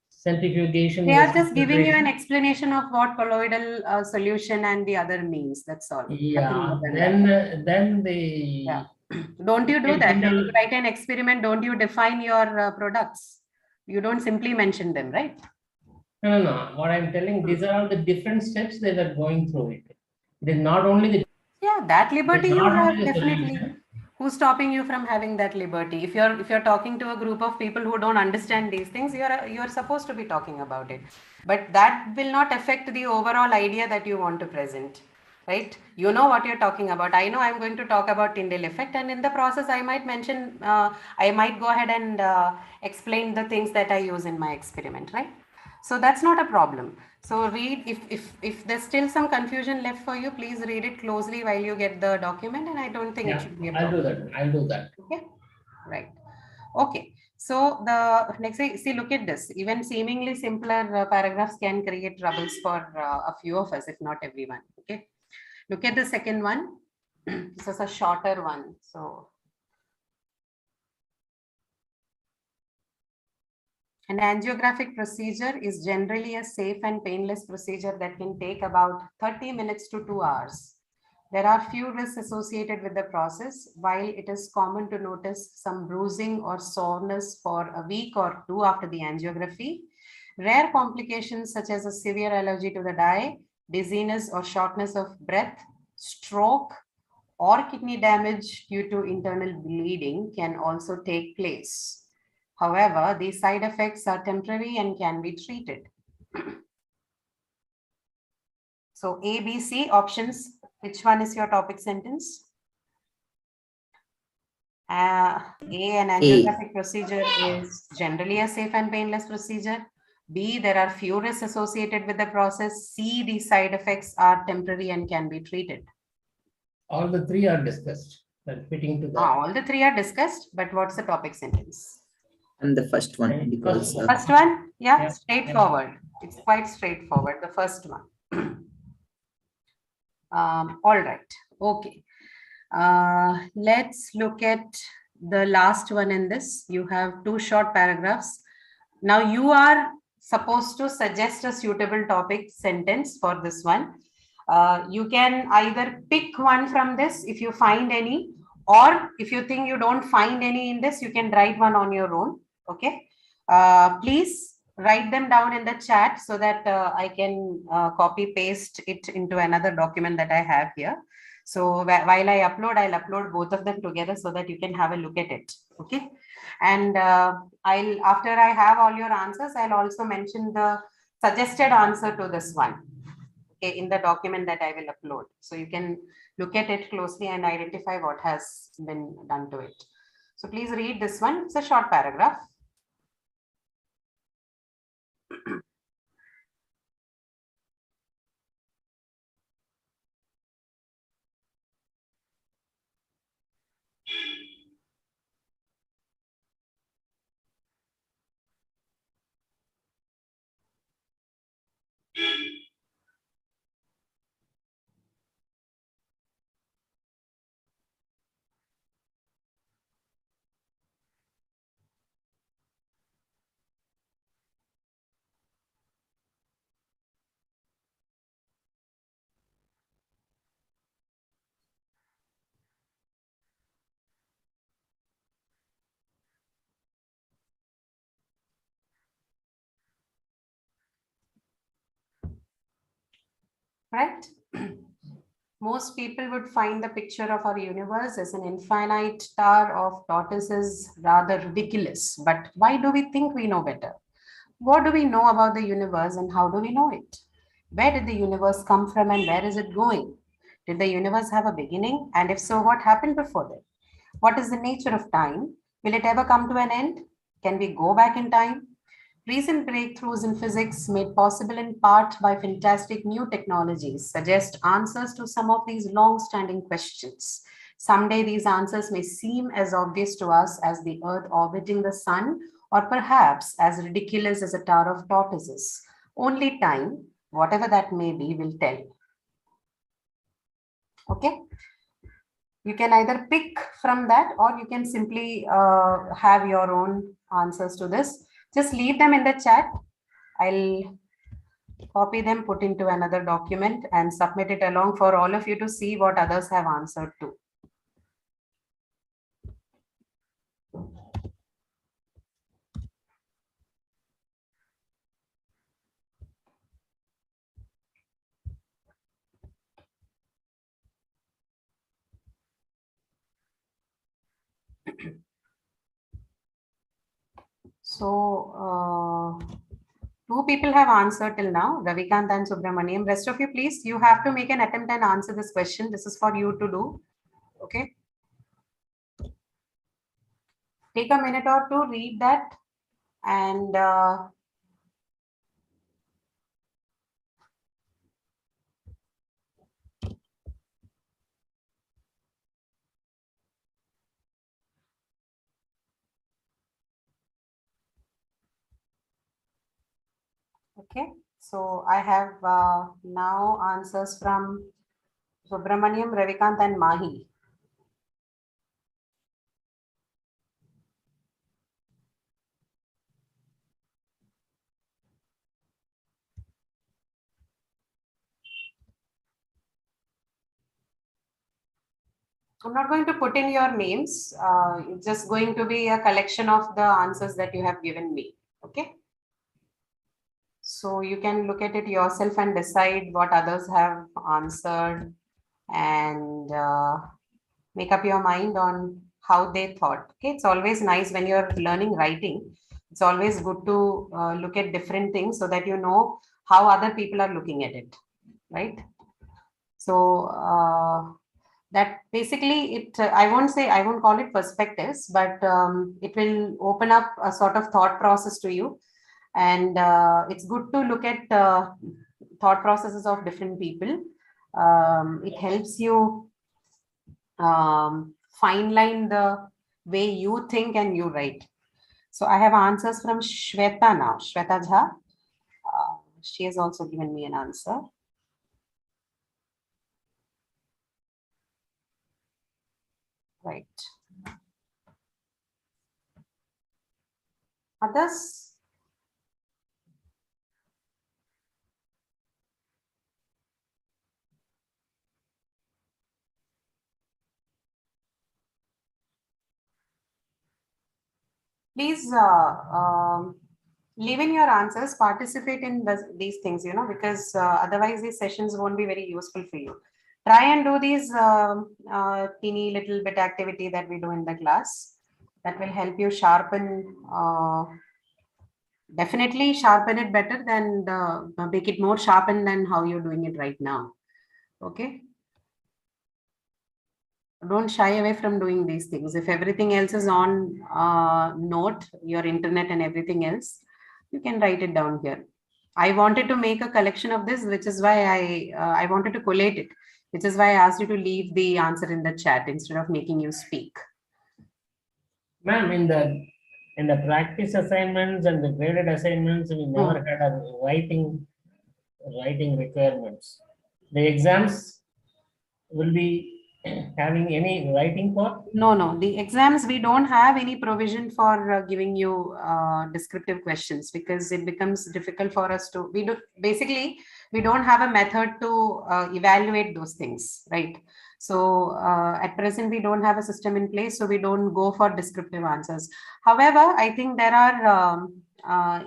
centrifugation. They are just giving you an explanation of what colloidal solution and the other means. That's all. Yeah. Then the. Yeah. Don't you do that? When you write an experiment, don't you define your products? You don't simply mention them, right? No. What I'm telling, these are all the different steps they were going through it. It is not only the. Yeah, that liberty you have, definitely. Solution. Who's stopping you from having that liberty? If you're talking to a group of people who don't understand these things, you're supposed to be talking about it. But that will not affect the overall idea that you want to present. Right? You know what you're talking about. I know I'm going to talk about Tyndall effect, and in the process, I might mention, I might go ahead and explain the things that I use in my experiment, right? So that's not a problem. So read, if there's still some confusion left for you, please read it closely while you get the document, and I don't think it Yeah, should be a I'll do problem. that. I'll do that. Okay, right. Okay, so the next, see, look at this. Even seemingly simpler paragraphs can create troubles for a few of us, if not everyone. Okay, look at the second one. This is a shorter one. So an angiographic procedure is generally a safe and painless procedure that can take about 30 minutes to 2 hours. There are few risks associated with the process. While it is common to notice some bruising or soreness for a week or two after the angiography, rare complications such as a severe allergy to the dye, dizziness or shortness of breath, stroke, or kidney damage due to internal bleeding can also take place. However, these side effects are temporary and can be treated. So A, B, C options. Which one is your topic sentence? A, an angiographic procedure is generally a safe and painless procedure. B, there are few risks associated with the process. C, the side effects are temporary and can be treated. All the three are discussed. That fitting to that. All the three are discussed, but what's the topic sentence? And the first one, because First one, yeah, Yeah. straightforward. It's quite straightforward, the first one. All right, okay. Let's look at the last one in this. You have two short paragraphs. Now you are supposed to suggest a suitable topic sentence for this one. You can either pick one from this if you find any, or if you think you don't find any in this, you can write one on your own. Okay. Please write them down in the chat so that I can copy paste it into another document that I have here. So while I'll upload both of them together so that you can have a look at it. Okay. And after I have all your answers, I'll also mention the suggested answer to this one, okay, in the document that I will upload. So you can look at it closely and identify what has been done to it. So please read this one. It's a short paragraph. Right? Most people would find the picture of our universe as an infinite tower of tortoises rather ridiculous. But why do we think we know better? What do we know about the universe and how do we know it? Where did the universe come from and where is it going? Did the universe have a beginning? And if so, what happened before that? What is the nature of time? Will it ever come to an end? Can we go back in time? Recent breakthroughs in physics, made possible in part by fantastic new technologies, suggest answers to some of these long-standing questions. Someday these answers may seem as obvious to us as the Earth orbiting the Sun, or perhaps as ridiculous as a tower of tortoises. Only time, whatever that may be, will tell. Okay? You can either pick from that or you can simply have your own answers to this. Just leave them in the chat. I'll copy them, put into another document and submit it along for all of you to see what others have answered to. So, 2 people have answered till now, Ravikant and Subramaniam. Rest of you, please, you have to make an attempt and answer this question. This is for you to do. Okay. Take a minute or two, read that, and okay. So I have now answers from Subramaniam, Ravikant, and Mahi. I'm not going to put in your names. It's just going to be a collection of the answers that you have given me. Okay. So you can look at it yourself and decide what others have answered and make up your mind on how they thought. Okay. It's always nice when you're learning writing. It's always good to look at different things so that you know how other people are looking at it. Right. So, that basically I won't call it perspectives, but it will open up a sort of thought process to you, and it's good to look at thought processes of different people. It helps you fine line the way you think and you write. So I have answers from Shweta now. Shweta Jha, she has also given me an answer. Right. Others? Please leave in your answers, participate in these things, because otherwise these sessions won't be very useful for you. Try and do these teeny little bit activity that we do in the class. That will help you sharpen, definitely sharpen it better than make it more sharpened than how you're doing it right now. Okay. Don't shy away from doing these things. If everything else is on note, your internet and everything else, you can write it down here. I wanted to make a collection of this, which is why I wanted to collate it, which is why I asked you to leave the answer in the chat instead of making you speak. Ma'am, in the practice assignments and the graded assignments, we never had a writing requirements. The exams will be having any writing part? No. The exams, we don't have any provision for giving you descriptive questions because it becomes difficult for us to, we don't have a method to evaluate those things, right? So at present, we don't have a system in place, so we don't go for descriptive answers. However, I think there are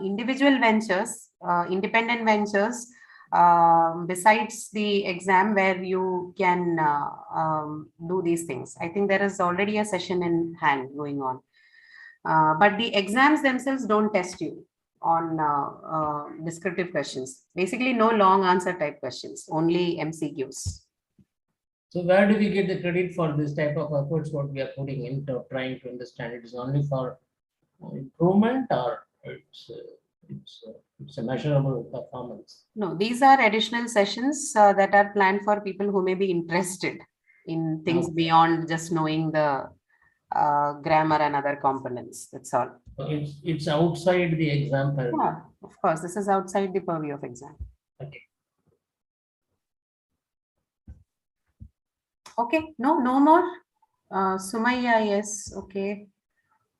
individual ventures, independent ventures, besides the exam where you can do these things. I think there is already a session in hand going on. But the exams themselves don't test you on descriptive questions. Basically, no long answer type questions, only MCQs. So where do we get the credit for this type of efforts what we are putting into trying to understand? It is only for improvement or it's a measurable performance? No, these are additional sessions that are planned for people who may be interested in things beyond just knowing the grammar and other components. That's all. So it's outside the exam purview. Yeah, of course, this is outside the purview of exam. Okay. Okay, no more. Sumaya, yes, okay.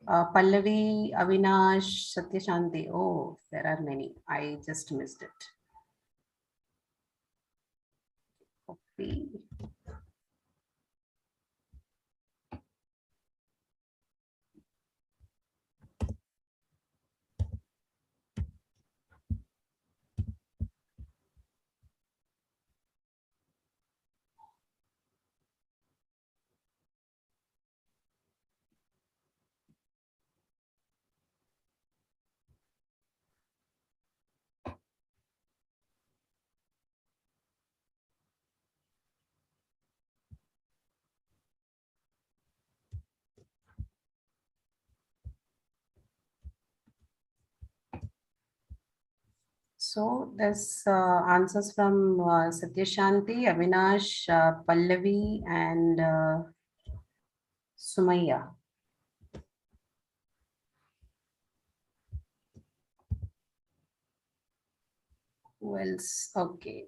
Pallavi, Avinash, Satyashanti. Oh, there are many. I just missed it. Okay. So there's answers from Satyashanti, Avinash, Pallavi, and Sumaya. Who else? Okay.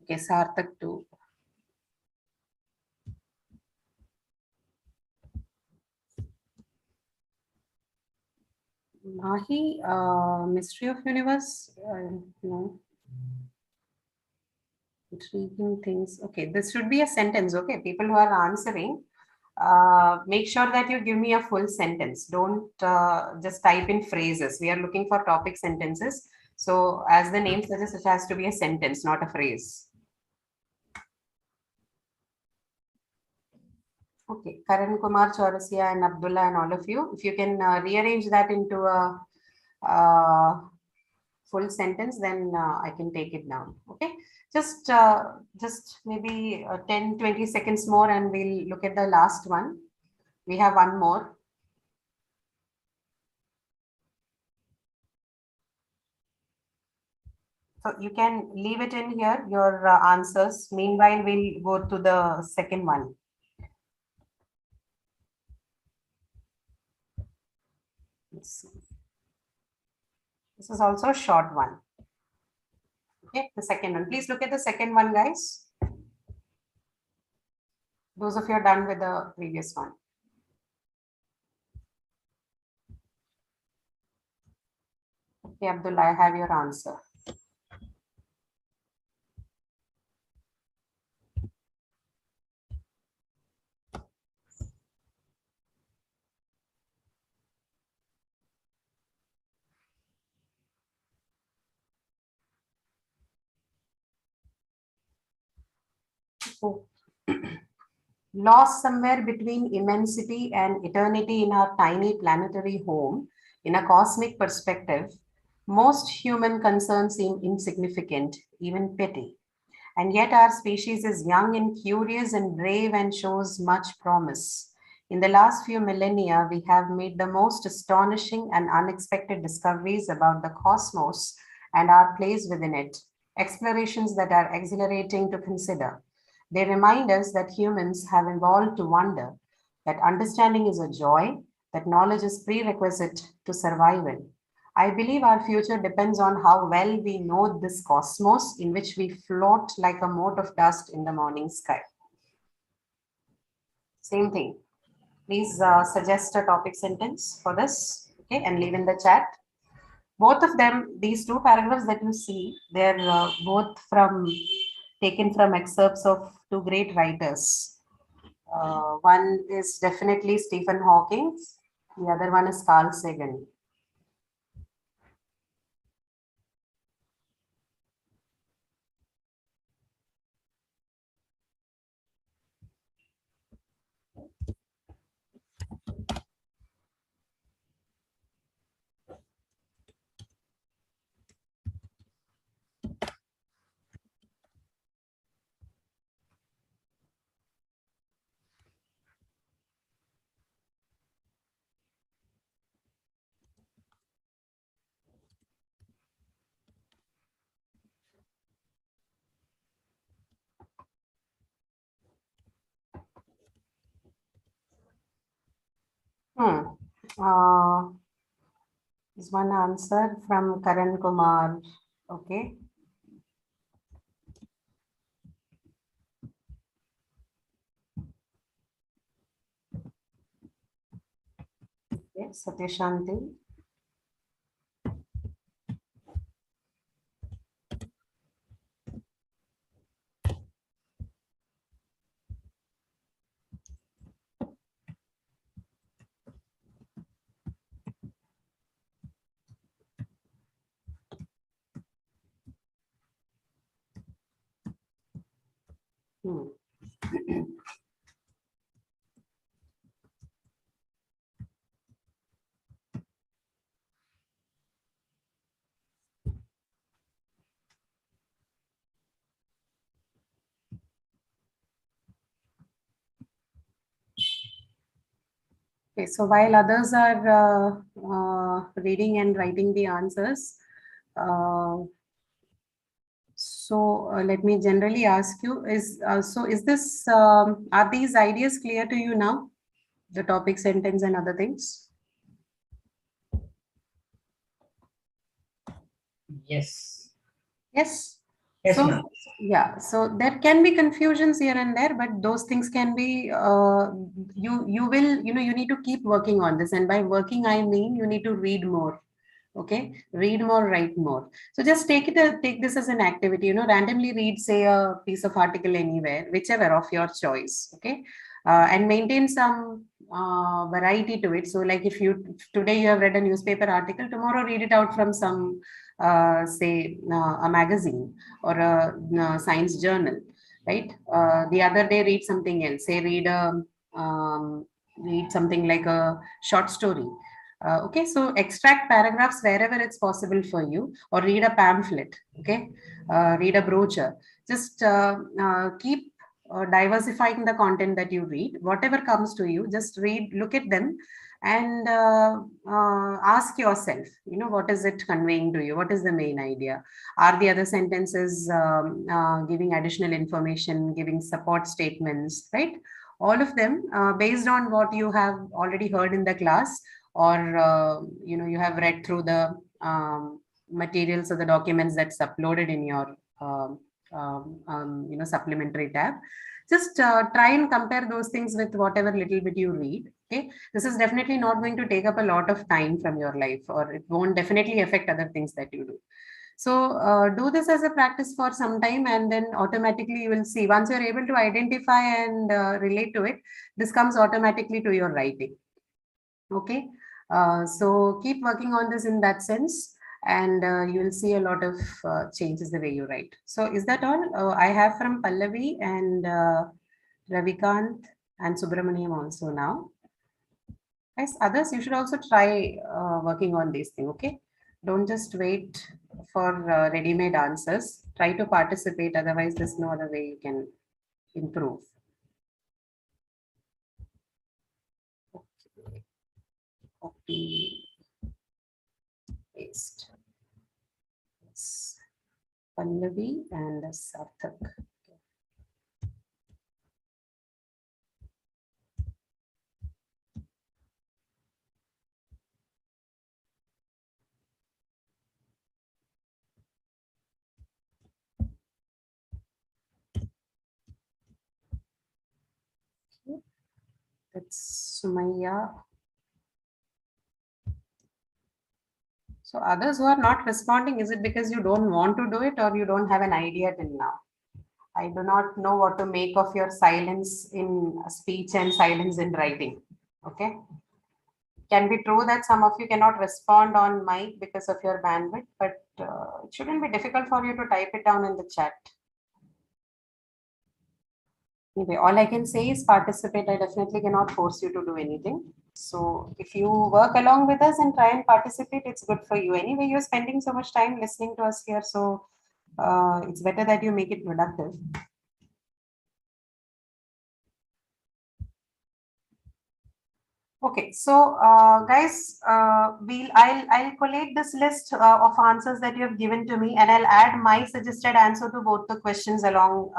Okay, Sarthak too. Mahi, Mystery of Universe. No. Intriguing things. Okay, this should be a sentence. Okay, people who are answering, make sure that you give me a full sentence. Don't just type in phrases. We are looking for topic sentences. So, as the name suggests, it has to be a sentence, not a phrase. Okay, Karan Kumar, Chaurasia, and Abdullah, and all of you. If you can rearrange that into a full sentence, then I can take it down. Okay, just maybe 10-20 seconds more, and we'll look at the last one. We have one more. So you can leave it in here, your answers. Meanwhile, we'll go to the second one. Let's see. This is also a short one. Okay, the second one. Please look at the second one, guys. Those of you are done with the previous one. Okay, Abdullah, I have your answer. So, lost somewhere between immensity and eternity in our tiny planetary home, in a cosmic perspective, most human concerns seem insignificant, even petty. And yet, our species is young and curious and brave and shows much promise. In the last few millennia, we have made the most astonishing and unexpected discoveries about the cosmos and our place within it, explorations that are exhilarating to consider. They remind us that humans have evolved to wonder, that understanding is a joy, that knowledge is prerequisite to survival. I believe our future depends on how well we know this cosmos in which we float like a mote of dust in the morning sky. Same thing. Please suggest a topic sentence for this, okay, and leave in the chat. Both of them, these two paragraphs that you see, they're both from taken from excerpts of two great writers. One is definitely Stephen Hawking. The other one is Carl Sagan. Is one answer from Karan Kumar. Okay. Okay, Satyashanti. Hmm. Okay, so while others are reading and writing the answers. Let me generally ask you, is this, are these ideas clear to you now? The topic, sentence and other things? Yes. Yes. Yes, So, ma'am. yeah, so there can be confusions here and there, but those things can be, you will, you need to keep working on this. And by working, I mean, you need to read more. Okay, read more, write more. So just take this as an activity, randomly read, say, a piece of article anywhere, whichever of your choice. Okay, and maintain some variety to it. So like if today you have read a newspaper article, tomorrow read it out from some say a magazine or a science journal, right? The other day read something else, say read something like a short story. Okay, so extract paragraphs wherever it's possible for you, or read a pamphlet. Okay, read a brochure. Just keep diversifying the content that you read. Whatever comes to you, just read, look at them, and ask yourself, what is it conveying to you? What is the main idea? Are the other sentences giving additional information, giving support statements, right? All of them based on what you have already heard in the class, or you have read through the materials or the documents that's uploaded in your supplementary tab. Just try and compare those things with whatever little bit you read. Okay, this is definitely not going to take up a lot of time from your life, or it won't definitely affect other things that you do. So do this as a practice for some time, and then automatically you will see, once you're able to identify and relate to it, this comes automatically to your writing. Okay, so keep working on this in that sense, and you will see a lot of changes the way you write. So is that all? I have from Pallavi and Ravikant and Subramaniam also now. Guys, others, you should also try working on these things, okay? Don't just wait for ready-made answers. Try to participate, otherwise there's no other way you can improve. Okay. Copy, paste. Yes. Pallavi and Sarthak. That's Sumaya. So others who are not responding, is it because you don't want to do it, or you don't have an idea till now? I do not know what to make of your silence in speech and silence in writing. Okay. Can be true that some of you cannot respond on mic because of your bandwidth, but it shouldn't be difficult for you to type it down in the chat. Anyway, all I can say is participate. I definitely cannot force you to do anything. So if you work along with us and try and participate, it's good for you. Anyway, you're spending so much time listening to us here, so it's better that you make it productive. Okay, so guys, I'll collate this list of answers that you have given to me, and I'll add my suggested answer to both the questions along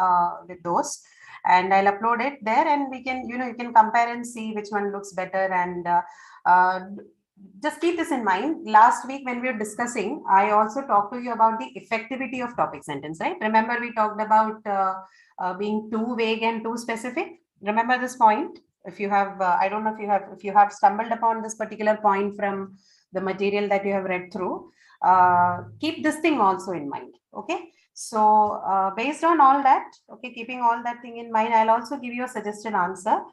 with those, and I'll upload it there, and we can, you can compare and see which one looks better. And just keep this in mind. Last week when we were discussing, I also talked to you about the effectivity of topic sentence, right? Remember we talked about being too vague and too specific. Remember this point? If you have, I don't know if you have stumbled upon this particular point from the material that you have read through, keep this thing also in mind. Okay. So based on all that, okay, keeping all that thing in mind, I'll also give you a suggested answer.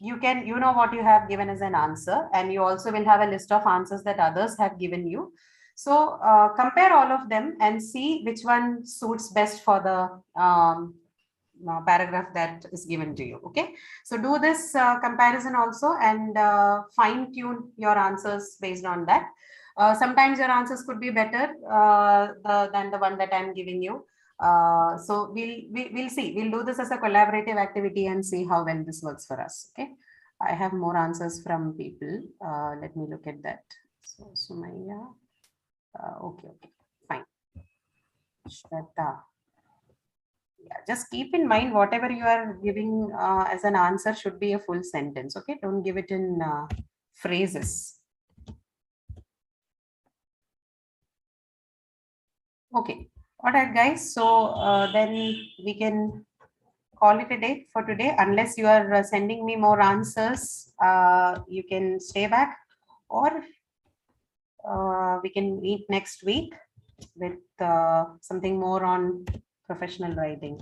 You know what you have given as an answer, and you also will have a list of answers that others have given you. So compare all of them and see which one suits best for the paragraph that is given to you. Okay, so do this comparison also, and fine tune your answers based on that. Sometimes your answers could be better than the one that I'm giving you. So we'll see. We'll do this as a collaborative activity and see how well this works for us. Okay. I have more answers from people. Let me look at that. So, Sumaya. Okay, fine. Shweta. Yeah, just keep in mind whatever you are giving as an answer should be a full sentence. Okay, don't give it in phrases. Okay, all right, guys. So then we can call it a day for today. Unless you are sending me more answers, you can stay back, or we can meet next week with something more on professional writing.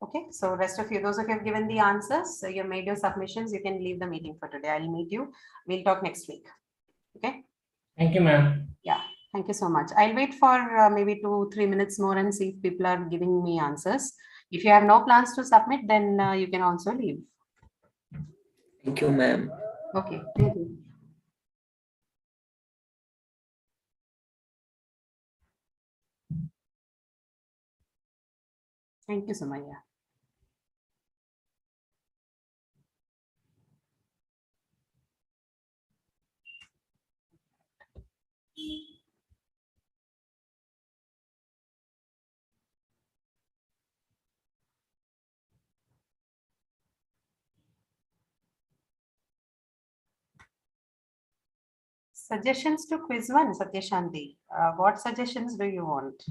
Okay, so rest of you, those of you have given the answers, so you made your submissions, you can leave the meeting for today. I'll meet you. We'll talk next week. Okay. Thank you, ma'am. Yeah, thank you so much. I'll wait for maybe 2-3 minutes more and see if people are giving me answers. If you have no plans to submit, then you can also leave. Thank you, ma'am. Okay, thank you. Thank you, Sumaya. Suggestions to quiz one, Satyashanti. What suggestions do you want?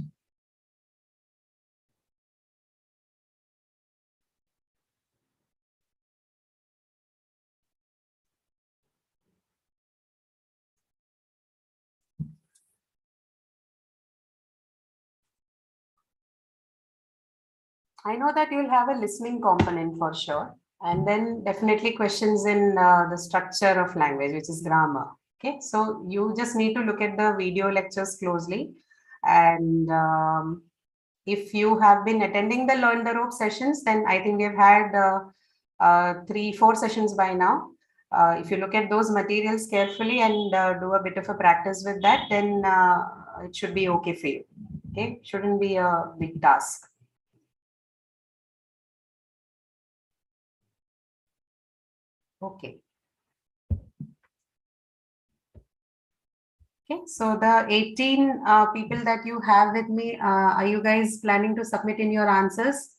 I know that you'll have a listening component for sure. And then definitely questions in the structure of language, which is grammar. Okay, so you just need to look at the video lectures closely. And if you have been attending the Learn the Rope sessions, then I think we've had 3-4 sessions by now. If you look at those materials carefully and do a bit of a practice with that, then it should be okay for you. Okay, shouldn't be a big task. Okay. Okay, so the 18 people that you have with me, are you guys planning to submit in your answers?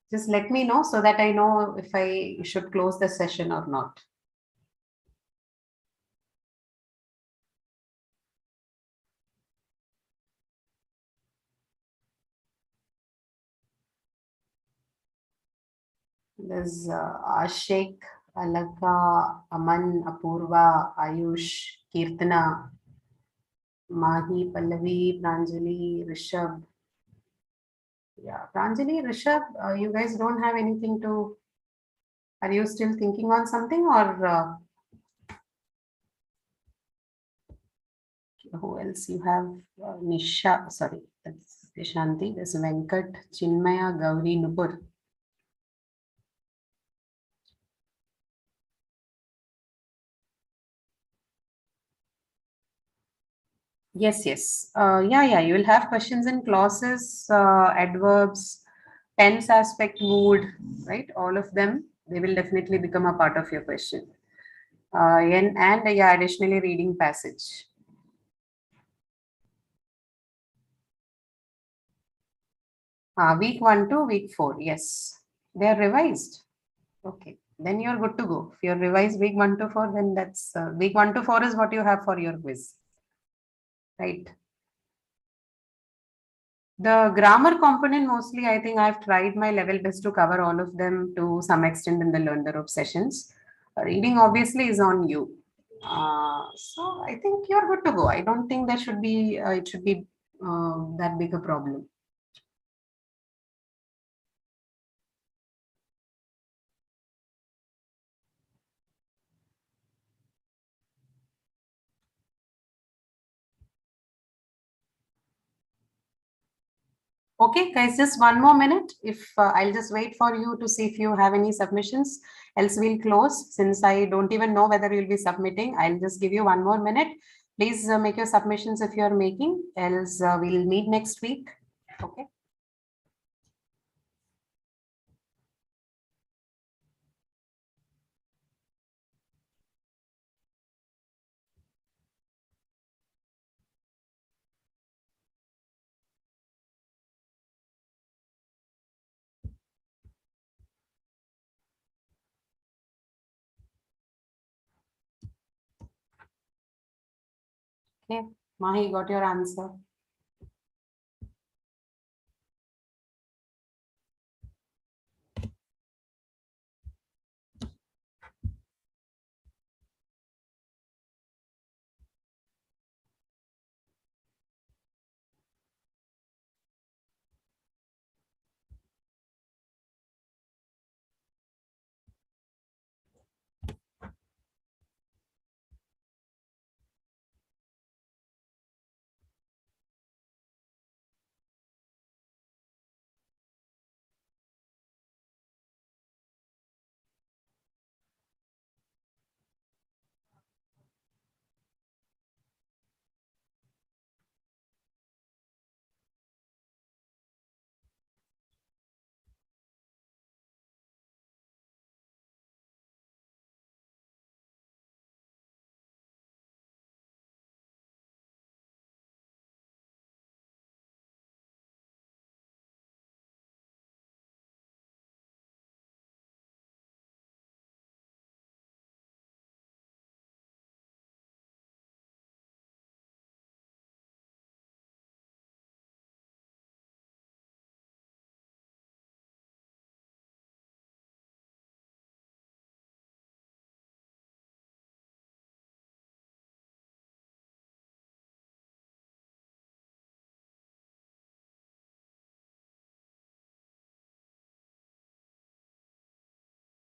Just let me know so that I know if I should close the session or not. There's Ashik, Alaka, Aman, Apurva, Ayush, Kirtana, Mahi, Pallavi, Pranjali, Rishabh. Yeah, Pranjali, Rishabh, you guys don't have anything to, are you still thinking on something, or who else you have? Nisha, sorry, that's Shanti, there's Venkat, Chinmaya, Gauri, Nupur. Yes, yes. Yeah, you will have questions in clauses, adverbs, tense aspect, mood, right? All of them, they will definitely become a part of your question. And yeah, additionally reading passage. Week 1 to week 4, yes. They are revised. Okay, then you're good to go. If you're revised week 1 to 4, then that's week 1 to 4 is what you have for your quiz. Right. The grammar component, mostly, I think I've tried my level best to cover all of them to some extent in the Learn the Rope sessions. Reading obviously is on you. So I think you're good to go. I don't think there should be, it should be that big a problem. Okay, guys, just one more minute. If I'll just wait for you to see if you have any submissions, else we'll close. Since I don't even know whether you'll be submitting, I'll just give you one more minute. Please make your submissions if you're making, else we'll meet next week. Okay. Okay, Mahi got your answer.